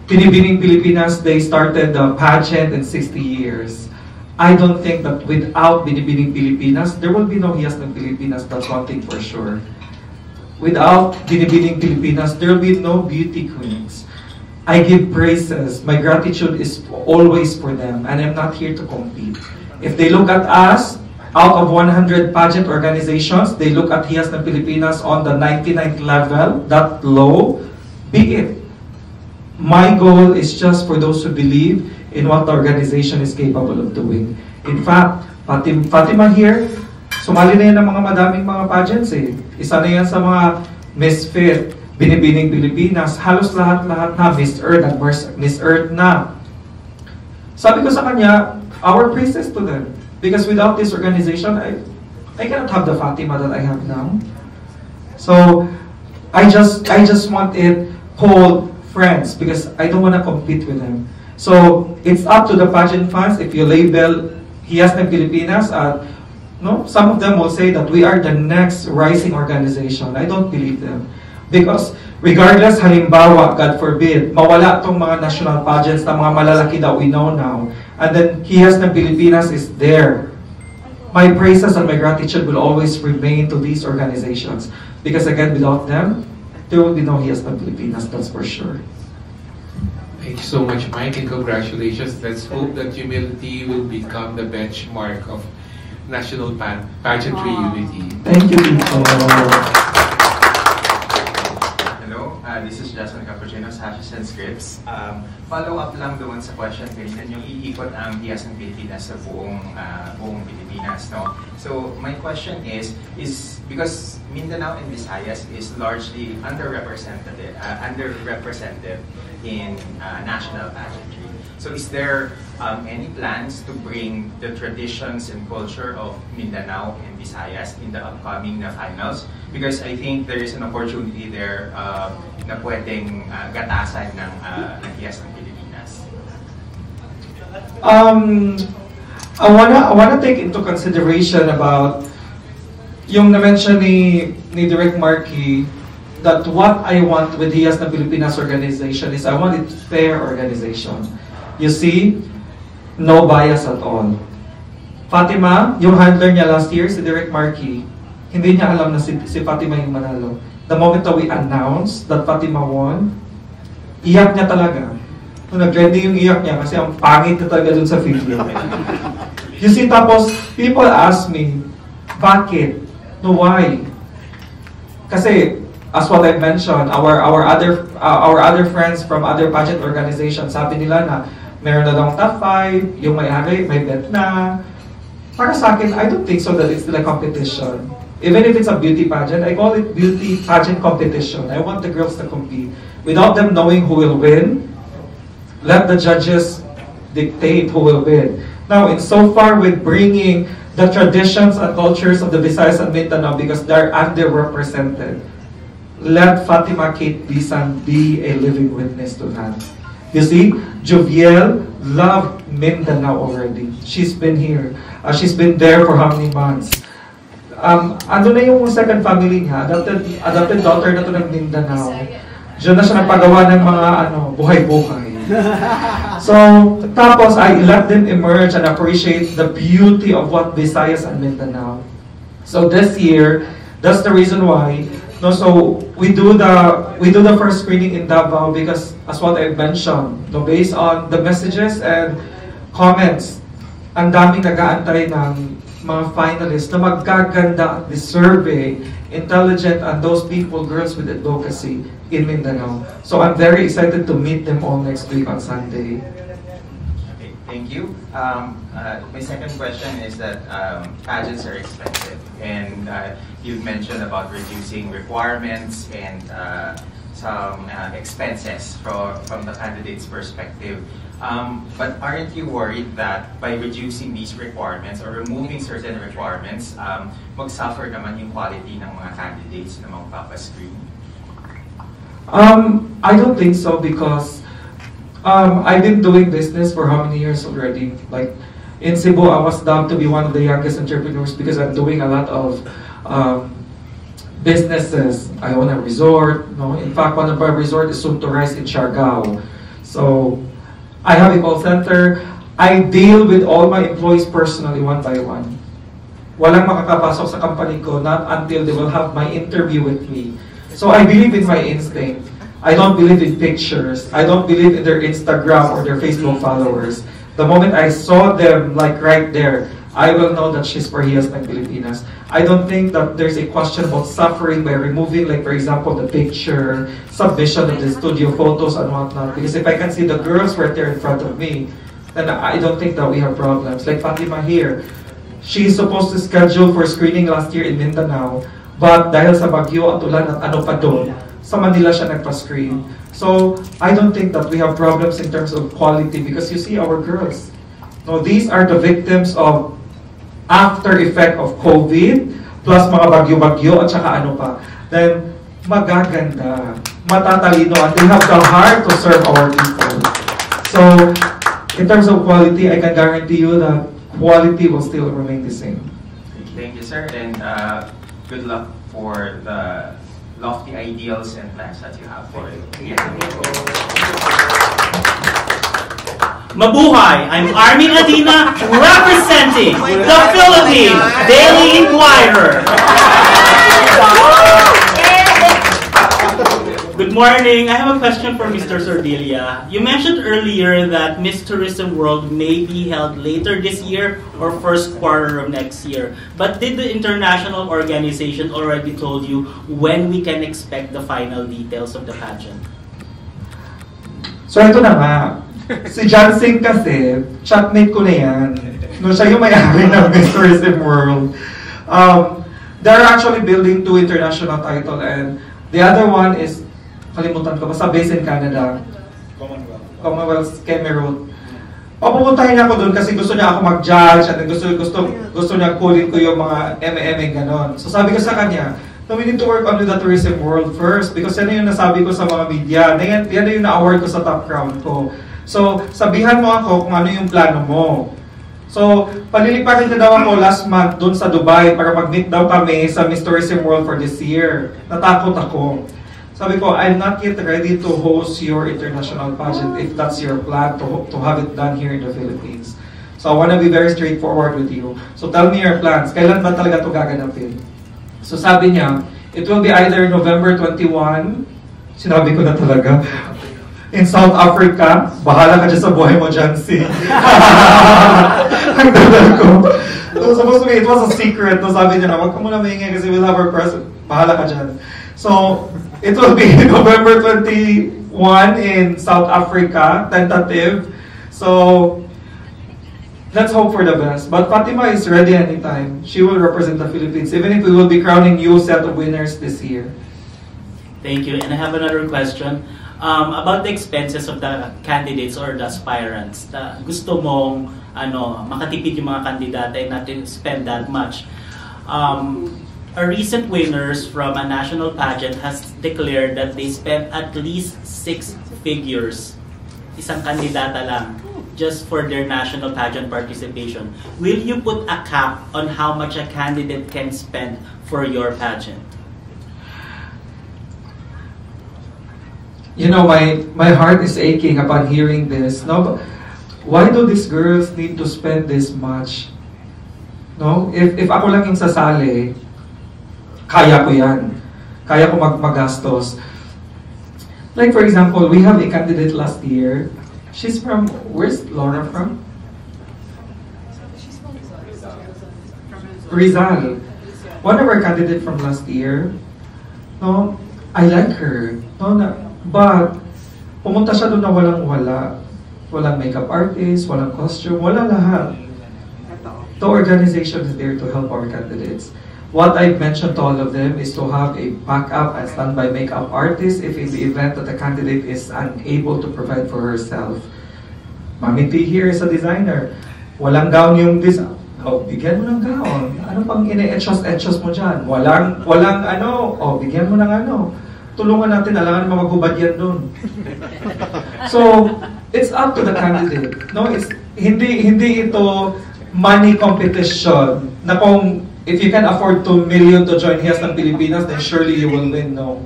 Binibining Pilipinas, they started the pageant in 60 years. I don't think that without Binibining Pilipinas, there will be no hiyas ng Pilipinas. That's one thing for sure. Without Binibining Pilipinas, there will be no beauty queens. I give praises. My gratitude is always for them, and I'm not here to compete. If they look at us, out of 100 pageant organizations, they look at Hiyas ng Pilipinas on the 99th level, that low, be it. My goal is just for those who believe in what the organization is capable of doing. In fact, Fatima here, sumali na yan ng mga madaming mga pageants eh. Isa na yan sa mga Misfit, Binibining Pilipinas, halos lahat-lahat na, Miss Earth at Miss Earth na. Sabi ko sa kanya, our praises to them. Because without this organization, I cannot have the Fatima that I have now. So, I just want it called friends because I don't want to compete with them. So, it's up to the pageant fans if you label Hiyas ng Pilipinas. No, some of them will say that we are the next rising organization. I don't believe them. Because regardless, halimbawa, God forbid, mawala itong mga national pageants na mga malalaki that we know now. And then, Hiyas ng Pilipinas is there. My praises and my gratitude will always remain to these organizations. Because again, without them, there will be no Hiyas ng Pilipinas, that's for sure. Thank you so much, Mike, and congratulations. Let's hope that humility will become the benchmark of national pageantry unity. Thank you, Tito. This is Jason Capuchino sa Hashes and Scripts. Follow up lang doon sa question kanina, yung iikot ang Hiyas ng Pilipinas sa buong Pilipinas, no? So my question is because Mindanao and Visayas is largely underrepresented in national pageantry. So is there any plans to bring the traditions and culture of Mindanao and Visayas in the upcoming finals? Because I think there is an opportunity there na pwedeng gatasan ng Hiyas ng Pilipinas. I wanna take into consideration about yung na-mention ni Direk Marky that what I want with Hiyas ng Pilipinas organization is I want it fair organization. You see, no bias at all. Fatima, yung handler niya last year, si Direk Marky, hindi niya alam na si Fatima yung manalo. The moment that we announced that Fatima won, iyak niya talaga. Nung nag-ready yung iyak niya kasi ang pangit na talaga dun sa video. You see, tapos, people ask me, bakit? No, why? Kasi, as what I mentioned, our other friends from other pageant organizations, sabi nila na, meron na lang top 5, yung may-ari, may bet na. Para sa akin, I don't think so that it's like competition. Even if it's a beauty pageant, I call it beauty pageant competition. I want the girls to compete. Without them knowing who will win, let the judges dictate who will win. Now, in so far with bringing the traditions and cultures of the Visayas and Mindanao because they're underrepresented, let Fatima Kate Bisan be a living witness to that. You see, Joviel loved Mindanao already. She's been here. She's been there for how many months? Ano na yung second family niya? Adopted daughter na to ng Mindanao. Diyan na siya nagpagawa ng mga buhay-buhay. So, tapos I let them emerge and appreciate the beauty of what Visayas and Mindanao. So this year, that's the reason why. No, so we do the first screening in Davao because, as what I mentioned, no, based on the messages and comments, ang daming nag-aantay ng mga finalists na magaganda at deserving, intelligent, and those people, girls with advocacy in Mindanao. So I'm very excited to meet them all next week on Sunday. Okay, thank you. My second question is that pageants are expensive, and you've mentioned about reducing requirements and some expenses from the candidate's perspective. But aren't you worried that by reducing these requirements or removing certain requirements, mag-suffer naman yung quality ng mga candidates na magpapascreen? I don't think so because I've been doing business for how many years already? Like in Cebu, I was dubbed to be one of the youngest entrepreneurs because I'm doing a lot of businesses. I own a resort. No? In fact, one of our resorts is soon to rise in Siargao. So I have a call center. I deal with all my employees personally, one by one. Walang makakapasok sa company ko, not until they will have my interview with me. So I believe in my instinct. I don't believe in pictures. I don't believe in their Instagram or their Facebook followers. The moment I saw them, like right there, I will know that she's Parehas ng Pilipinas. I don't think that there's a question about suffering by removing, like for example, the picture, submission of the studio photos and whatnot. Because if I can see the girls right there in front of me, then I don't think that we have problems. Like Fatima here, she's supposed to schedule for screening last year in Mindanao, but dahil sa bagyo at ulan at ano pa doon, sa Manila siya nagpa-screen. So I don't think that we have problems in terms of quality because you see our girls. No, these are the victims of after effect of COVID, plus mga bagyo-bagyo at saka ano pa, then magaganda, matatalino, and they have the heart to serve our people. So, in terms of quality, I can guarantee you that quality will still remain the same. Thank you, sir, and good luck for the lofty ideals and plans that you have for it. Mabuhay! I'm Armin Adina, representing the Philippine Daily Inquirer. Good morning. I have a question for Mr. Sordilia. You mentioned earlier that Miss Tourism World may be held later this year or first quarter of next year. But did the international organization already told you when we can expect the final details of the pageant? So ito na nga. Si John Singh kasi, chatmate ko na yan. No, siya yung may-ari ng Miss Tourism World. They're actually building 2 international titles and the other one is, kalimutan ko, basta based in Canada. Commonwealth, Cameroon. Papupuntahin ako doon kasi gusto niya ako mag-judge at gusto niya kunin ko yung mga M&M ganon. So sabi ko sa kanya, no, we need to work on the tourism world first because yan yung nasabi ko sa mga media. Yan yung na-award ko sa top crown ko. So, sabihan mo ako kung ano yung plano mo. So, palilipatin na daw ako last month doon sa Dubai para mag-meet daw kami sa Miss Tourism World for this year. Natakot ako. Sabi ko, I'm not yet ready to host your international pageant if that's your plan to have it done here in the Philippines. So, I want to be very straightforward with you. So, tell me your plans. Kailan ba talaga ito gaganapin? So, sabi niya, it will be either November 21, sinabi ko na talaga, in South Africa, bahala ka dyan sa buhay mo, Jancy. Ang dagal ko. So, supposed to be, it was a secret. No, sabi niya na, wag ka muna maingay kasi we'll have our present. Bahala ka dyan. So, it will be November 21 in South Africa, tentative. So, let's hope for the best. But Fatima is ready anytime. She will represent the Philippines, even if we will be crowning new set of winners this year. Thank you. And I have another question. About the expenses of the candidates or the aspirants. Gusto mong makatipid yung mga kandidata and not to spend that much. A recent winners from a national pageant has declared that they spent at least 6 figures, isang kandidata lang, just for their national pageant participation. Will you put a cap on how much a candidate can spend for your pageant? You know, my heart is aching upon hearing this. No, why do these girls need to spend this much? No, if ako lang yung sasali, kaya ko yan. Kaya ko magastos. Like for example, we have a candidate last year. She's from, where's Laura from? Rizal. One of our candidates from last year. No, I like her. No, but pumunta siya doon na walang-wala. Walang makeup artist, walang costume, wala lahat. The organization is there to help our candidates. What I've mentioned to all of them is to have a backup and standby makeup artist if in the event that the candidate is unable to provide for herself. Mami T here is a designer. Walang gown yung design. Oh, bigyan mo ng gown. Ano pang ine-etchos mo dyan? Walang bigyan mo ng tulungan natin, alangan magubad yan dun. So, it's up to the candidate. No, it's hindi ito money competition na kung if you can afford 2 million to join Hiyas ng Pilipinas, then surely you will win. No,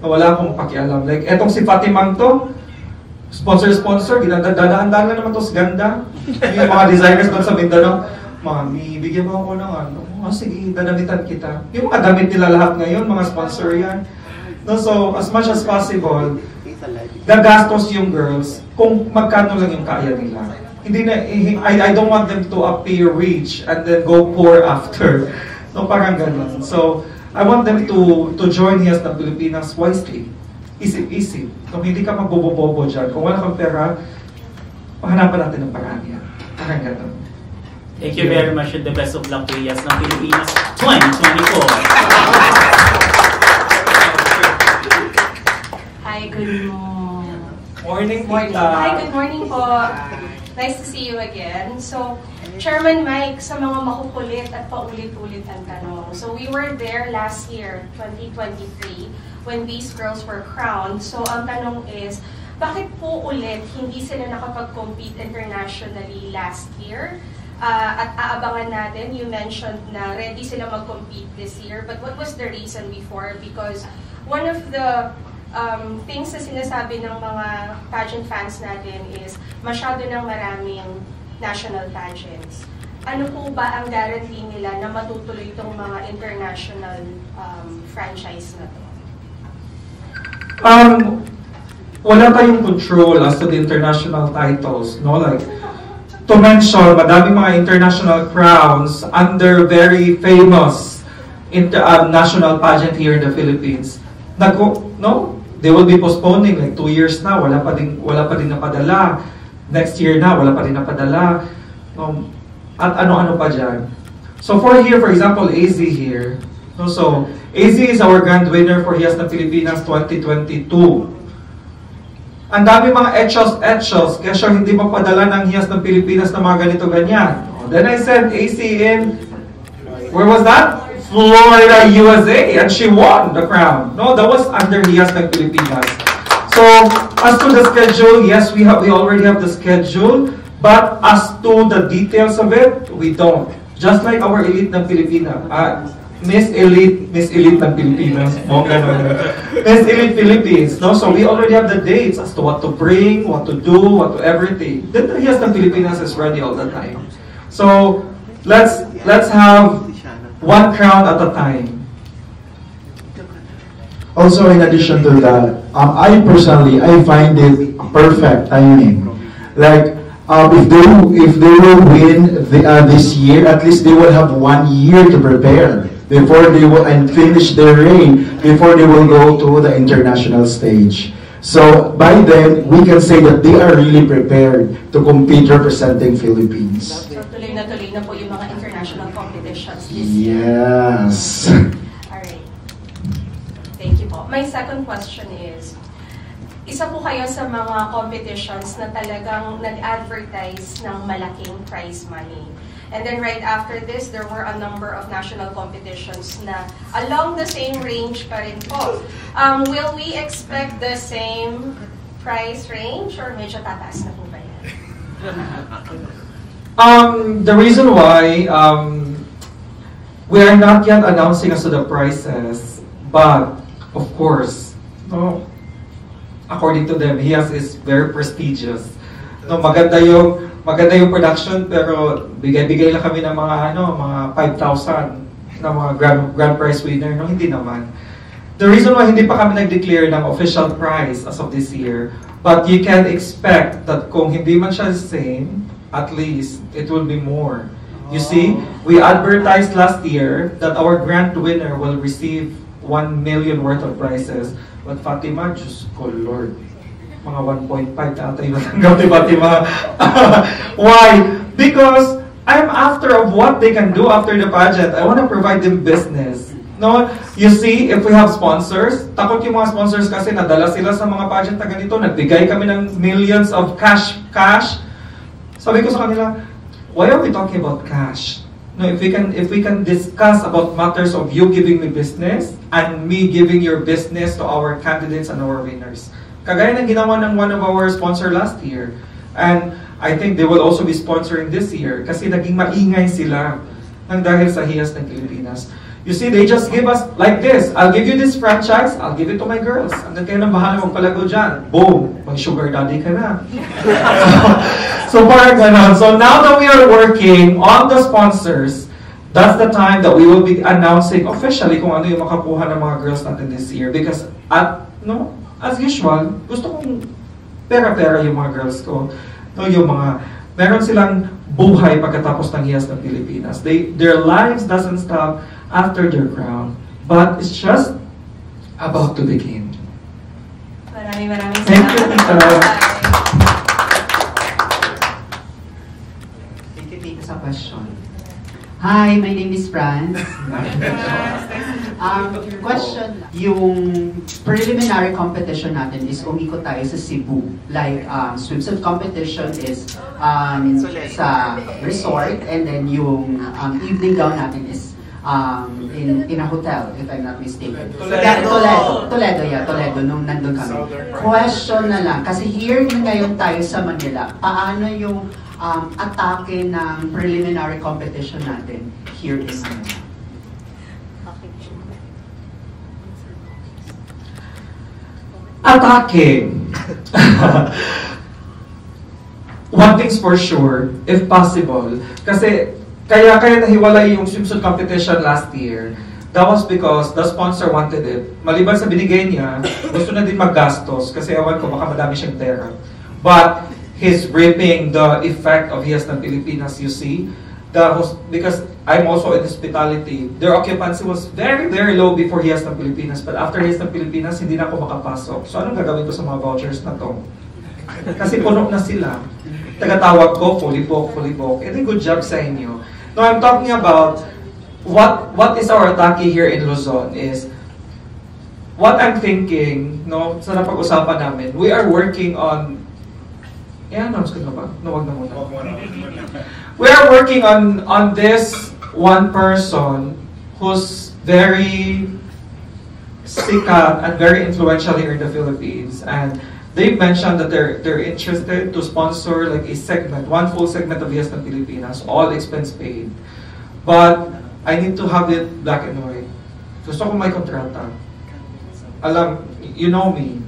wala akong pakialam. Like, etong si Fatimang to, sponsor, dadaan-daan naman to sa ganda. Yung mga designers doon sa Mindanao, Mami, bigyan mo ako ng sige, dadamitan kita. Yung mga damit nila lahat ngayon, mga sponsor yan. No, so, as much as possible, gagastos yung girls kung magkano lang yung kaya nila. I don't want them to appear rich and then go poor after. No, parang ganun. So, I want them to join Hiyas ng Pilipinas wisely. Isip-isip. Kung hindi ka magbobobobo dyan, kung wala kang pera, pahanapan natin ng paraan yan. Parang ganun. Thank you very much and the best of luck to Hiyas ng Pilipinas 2024. Hi, good morning. Hi, good morning po. Nice to see you again. So, Chairman Mike, sa mga makukulit at paulit-ulit ang tanong. So, we were there last year, 2023, when these girls were crowned. So, ang tanong is, bakit po ulit hindi sila nakapag-compete internationally last year? At aabangan natin, you mentioned na ready sila mag-compete this year. But what was the reason before? Because one of the things na sinasabi ng mga pageant fans natin is masyado ng maraming national pageants. Ano po ba ang guarantee nila na matutuloy itong mga international franchise na to? Wala tayong control as to the international titles, no? Like, to mention, madaming mga international crowns under very famous national pageant here in the Philippines. No? They will be postponing like 2 years na, wala pa din napadala. Next year na, wala pa din napadala. At ano-ano pa dyan. So for example, AZ here. No, so AZ is our grand winner for Hiyas ng Pilipinas 2022. Ang dami mga etchos, kaya siya hindi mapadala ng Hiyas ng Pilipinas na mga ganito ganyan. Then I sent AZ in, where was that? Florida, USA, and she won the crown. No, that was under Hiyas ng Pilipinas. So, as to the schedule, yes, we already have the schedule, but as to the details of it, we don't. Just like our elite ng Pilipinas, Miss Elite ng Pilipinas, Miss Elite Philippines. No, so we already have the dates as to what to bring, what to do, what to everything. Then the Hiyas ng Pilipinas is ready all the time. So, let's have one crown at a time. Also, in addition to that, I personally find it perfect timing. Like, if they will win this year, at least they will have 1 year to prepare before they will finish their reign before they will go to the international stage. So by then, we can say that they are really prepared to compete representing Philippines. So tuloy na po yung mga international competitions this year. Yes. Alright. Thank you po. My second question is, isa po kayo sa mga competitions na talagang nag-advertise ng malaking prize money. And then right after this, there were a number of national competitions na along the same range pa rin po. Will we expect the same price range or medyo tataas na po ba yan? The reason why we are not yet announcing as to the prices, but of course, no, according to them, HIAS is very prestigious. No, maganda yung production, pero bigay-bigay lang kami ng mga mga 5,000 na mga grand prize winner. No, hindi naman. The reason why hindi pa kami nag-declare ng official prize as of this year, but you can expect that kung hindi man siya the same, at least it will be more. You see, we advertised last year that our grand winner will receive 1 million worth of prizes. But Fatima, Diyos ko Lord, mga 1.5 ata yung natanggap ni Fatima. Why? Because I'm after of what they can do after the pageant. I want to provide them business. No, you see, if we have sponsors, takot yung mga sponsors kasi nadala sila sa mga pageant na ganito, nagbigay kami ng millions of cash. Sabi ko sa kanila, why are we talking about cash? No, if we can discuss about matters of you giving me business and me giving your business to our candidates and our winners. Kagaya ng ginawa ng one of our sponsor last year. And I think they will also be sponsoring this year kasi naging maingay sila nang dahil sa HIAS ng Pilipinas. You see, they just give us like this. I'll give you this franchise, I'll give it to my girls. Hanggang kayo nang bahala magpalago dyan. Boom! Mag-sugar daddy ka na. So parang ganon. So now that we are working on the sponsors, that's the time that we will be announcing officially kung ano yung makakuha ng mga girls natin this year. Because as usual, gusto kong pera-pera yung mga girls ko. No, yung mga, meron silang buhay pagkatapos ng HIAS ng Pilipinas. Their lives doesn't stop after their crown, but it's just about to begin. Maraming Thank you, Tita. Thank you, Tita, sa question. Hi, my name is Franz. Question, yung preliminary competition natin is umikot tayo sa Cebu. Like, swimsuit competition is sa resort, and then yung evening gown natin is in a hotel, if I'm not mistaken. Toledo, nung nandun kami. Question na lang, kasi here ngayon tayo sa Manila, paano yung atake ng preliminary competition natin here in Manila? Atake! One thing's for sure, if possible, kasi kaya nahiwalay yung swimsuit competition last year. That was because the sponsor wanted it. Maliban sa binigay niya, gusto na din maggastos kasi ewan ko baka madami siyang pera. But he's reaping the effect of HIAS ng Pilipinas, you see. Because I'm also in hospitality, their occupancy was very, very low before HIAS ng Pilipinas. But after HIAS ng Pilipinas, hindi na ako makapasok. So anong gagawin ko sa mga vouchers na to? Kasi puno na sila. Tagatawag ko, fully booked. And good job sa inyo. No, I'm talking about what is our atake here in Luzon is what I'm thinking, no, sa napag-usapan namin, we are working on i-announce ko na ba? No, wag na muna. We are working on this one person who's very sikat and very influential here in the Philippines, and they've mentioned that they're interested to sponsor like a segment, one full segment of HIAS ng Pilipinas, all expense paid. But I need to have it black and white. Gusto ko may kontrata. Alam, you know me.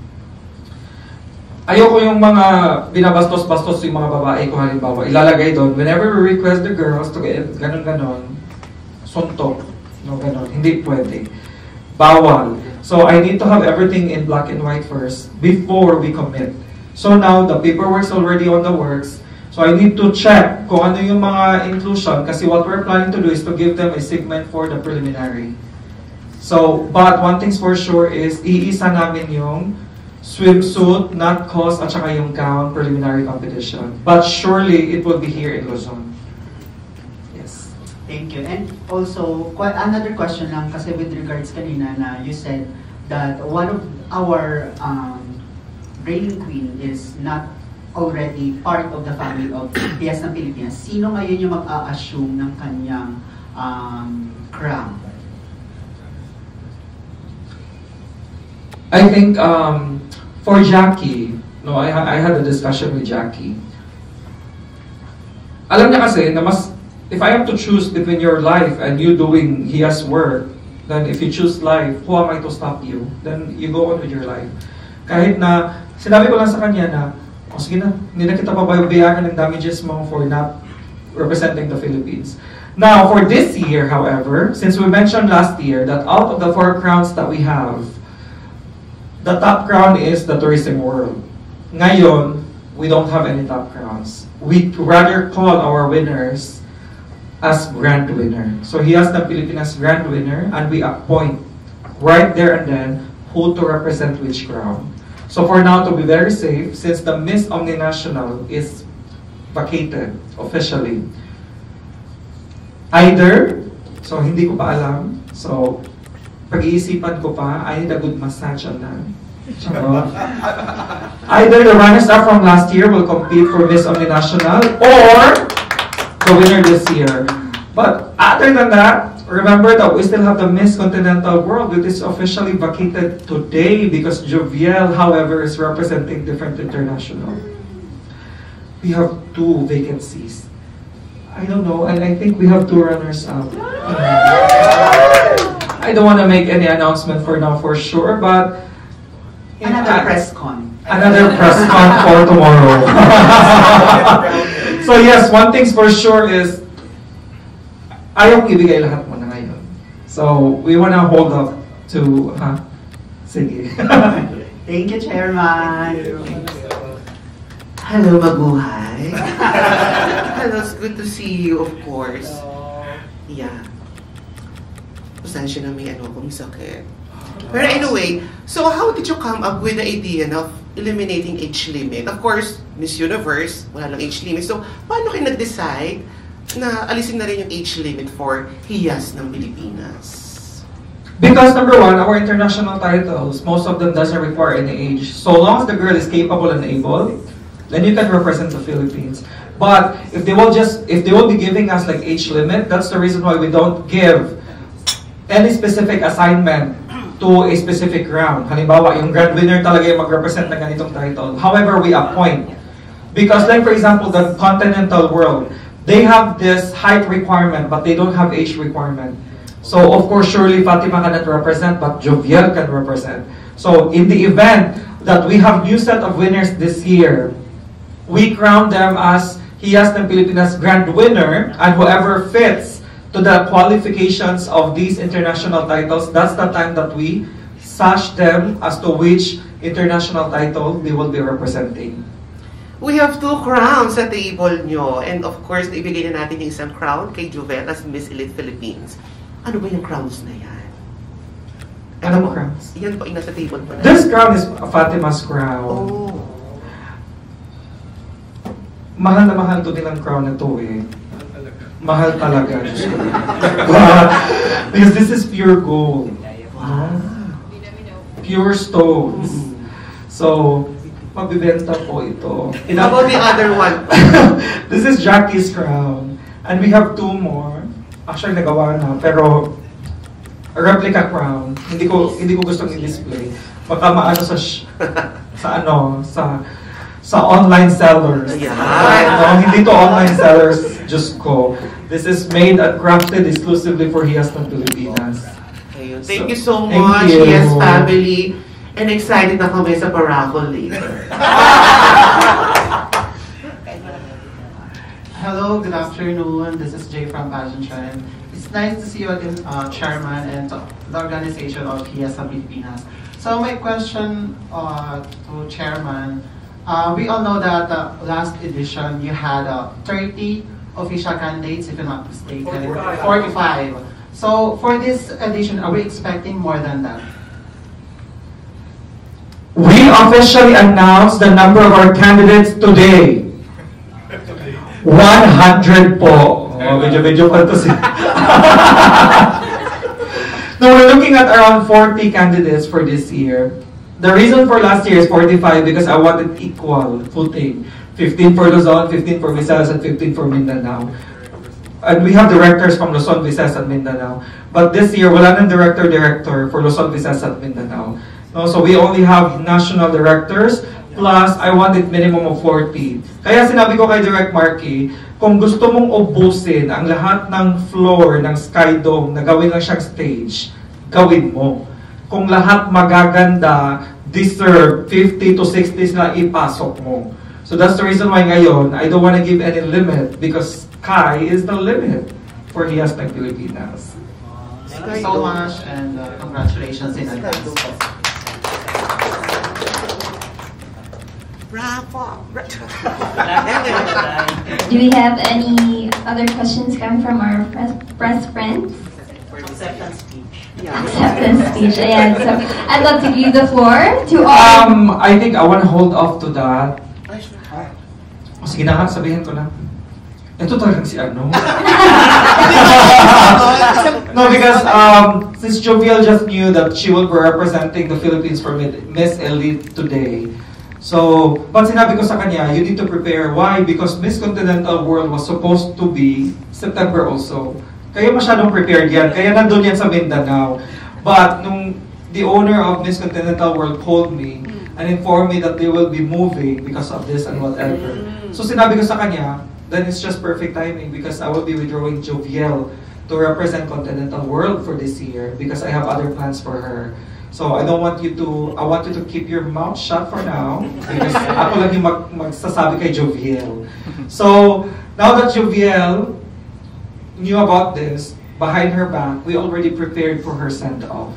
Ayoko yung mga binabastos-bastos yung mga babae ko halimbawa. Ilalagay doon, whenever we request the girls to get ganon-ganon, suntok. No, ganon. Hindi pwede. Bawal. So I need to have everything in black and white first before we commit. So now, the paperwork's already on the works. So I need to check kung ano yung mga inclusion kasi what we're planning to do is to give them a segment for the preliminary. So, but one thing's for sure is iisa namin yung swimsuit, not cos, at saka yung gown preliminary competition. But surely, it will be here in Luzon. Yes. Thank you. And also, another question lang, kasi with regards kanina na you said that one of our reigning queen is not already part of the family of PS ng Pilipinas. Sino ngayon yung mag-a-assume ng kanyang crown? I think for Jackie, no, I had a discussion with Jackie. Alam niya kasi na mas, if I have to choose between your life and you doing Hiya's work, then if you choose life, who am I to stop you? Then you go on with your life. Kahit na, sinabi ko lang sa kanya na, sige na, hindi na kita pabayaran ng damages mo for not representing the Philippines. Now, for this year, however, since we mentioned last year that out of the 4 crowns that we have, the top crown is the tourism world. Ngayon, we don't have any top crowns. We rather call our winners as grand winner. So he has the Pilipinas grand winner, and we appoint right there and then who to represent which crown. So for now, to be very safe, since the Miss Omninational is vacated officially, either, so hindi ko pa alam, so pag-iisipan ko pa, I need a good massage on that. Either the runners-up from last year will compete for Miss Omninational or the winner this year. But other than that, remember that we still have the Miss Continental World, which is officially vacated today because Joviel, however, is representing different international. We have 2 vacancies. I don't know, and I think we have 2 runners-up. I don't want to make any announcement for now for sure, but another press con. Another press con for tomorrow. So yes, one thing's for sure is ayaw ibigay lahat mo na ngayon. So we wanna hold up to sige. Thank you, Chairman. Hello, mabuhay. Hello, it's good to see you, of course. Yeah. Pasensya na may sakit. Pero anyway, so how did you come up with the idea of eliminating age limit? Of course, Miss Universe, wala lang age limit. So, paano kayo nag-decide na alisin na rin yung age limit for Hiyas ng Pilipinas? Because number one, our international titles, most of them doesn't require any age. So long as the girl is capable and able, then you can represent the Philippines. But if they will be giving us like age limit, that's the reason why we don't give any specific assignment to a specific round. Halimbawa, yung grand winner talaga yung mag-represent ng ganitong title. However, we appoint. Because like for example, the continental world, they have this height requirement, but they don't have age requirement. So of course, surely Fatima cannot represent, but Joviel can represent. So in the event that we have new set of winners this year, we crown them as Hiyas ng Pilipinas grand winner, and whoever fits to the qualifications of these international titles, that's the time that we sash them as to which international title they will be representing. We have 2 crowns sa table nyo. And of course, ibigay na natin yung isang crown kay Jovet as Miss Elite Philippines. Ano ba yung crowns na yan? Anong crowns? Yan po, yung nasa table po na. This crown is Fatima's crown. Oh. Mahal na mahal to din ang crown na to eh. Mahal talaga. Because this is pure gold. Wow. Pure stones. So, mabibenta po ito. How about the other one? This is Jackie's crown. And we have 2 more. Actually, nagawa na. Pero, a replica crown. Hindi ko gustong i-display. Baka maano sa online sellers. Yeah. No, hindi to online sellers, just ko. This is made and crafted exclusively for Hiyas ng Pilipinas. Thank you so much, Hiyas family. And excited na kami sa paraffle later. Hello, good afternoon. This is Jay from Pageant Trend. It's nice to see you again, Chairman, and the organization of Hiyas ng Pilipinas. So my question to Chairman, we all know that last edition you had 30 official candidates, if I'm not mistaken. 45. So for this edition, are we expecting more than that? We officially announce the number of our candidates today. 100 po. Oh, medyo fantasy. No, we're looking at around 40 candidates for this year. The reason for last year is 45 because I wanted equal footing. 15 for Luzon, 15 for Visayas, and 15 for Mindanao. And we have directors from Luzon, Visayas, and Mindanao. But this year, wala nang director for Luzon, Visayas, and Mindanao. No, so we only have national directors, plus I wanted minimum of 40. Kaya sinabi ko kay Direct Marky, kung gusto mong ubusin ang lahat ng floor ng Sky Dome na gawin lang siyang stage, gawin mo. Kung lahat magaganda, deserve 50 to 60 na ipasok mo. So that's the reason why ngayon, I don't want to give any limit because Sky is the limit for Hiyas ng Pilipinas. Thank you so much and congratulations in advance. Bravo! Do we have any other questions coming from our press friends? Acceptance speech. Acceptance speech. Ayan. So I'd love to give the floor to all. I think I want to hold off to that. O sige na nga, sabihin ko na. Ito talagang si ano. No, because since Joviel just knew that she will be representing the Philippines for Miss Elite today. So, but sinabi ko sa kanya, you need to prepare. Why? Because Miss Continental World was supposed to be September also. Kaya masyadong prepared yan. Kaya nandun yan sa Mindanao. But nung the owner of Miss Continental World called me and informed me that they will be moving because of this and whatever. So sinabi ko sa kanya, then it's just perfect timing because I will be withdrawing Joviel to represent Continental World for this year because I have other plans for her. So I don't want you to, I want you to keep your mouth shut for now because ako lang yung magsasabi kay Joviel. So now that Joviel knew about this, behind her back, we already prepared for her send-off.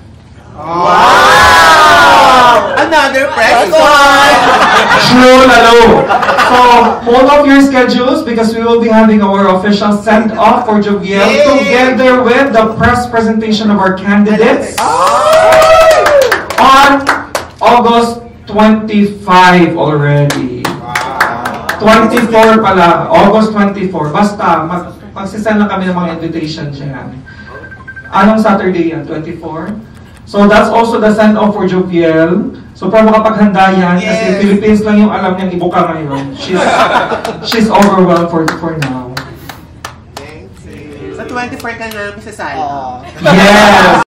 Wow! Another press one! True, lalo. So, hold off your schedules because we will be having our official send-off for Joviel together with the press presentation of our candidates on August 25 already. 24 pala, August 24. Basta, magsisend lang kami ng mga invitation dyan. Anong Saturday yan? 24? So that's also the send-off for Joviel. So para makapaghanda yan, kasi Philippines lang yung alam niyang ibuka ngayon. She's overwhelmed for now. Sa 24 ka namin sa sala. Yes!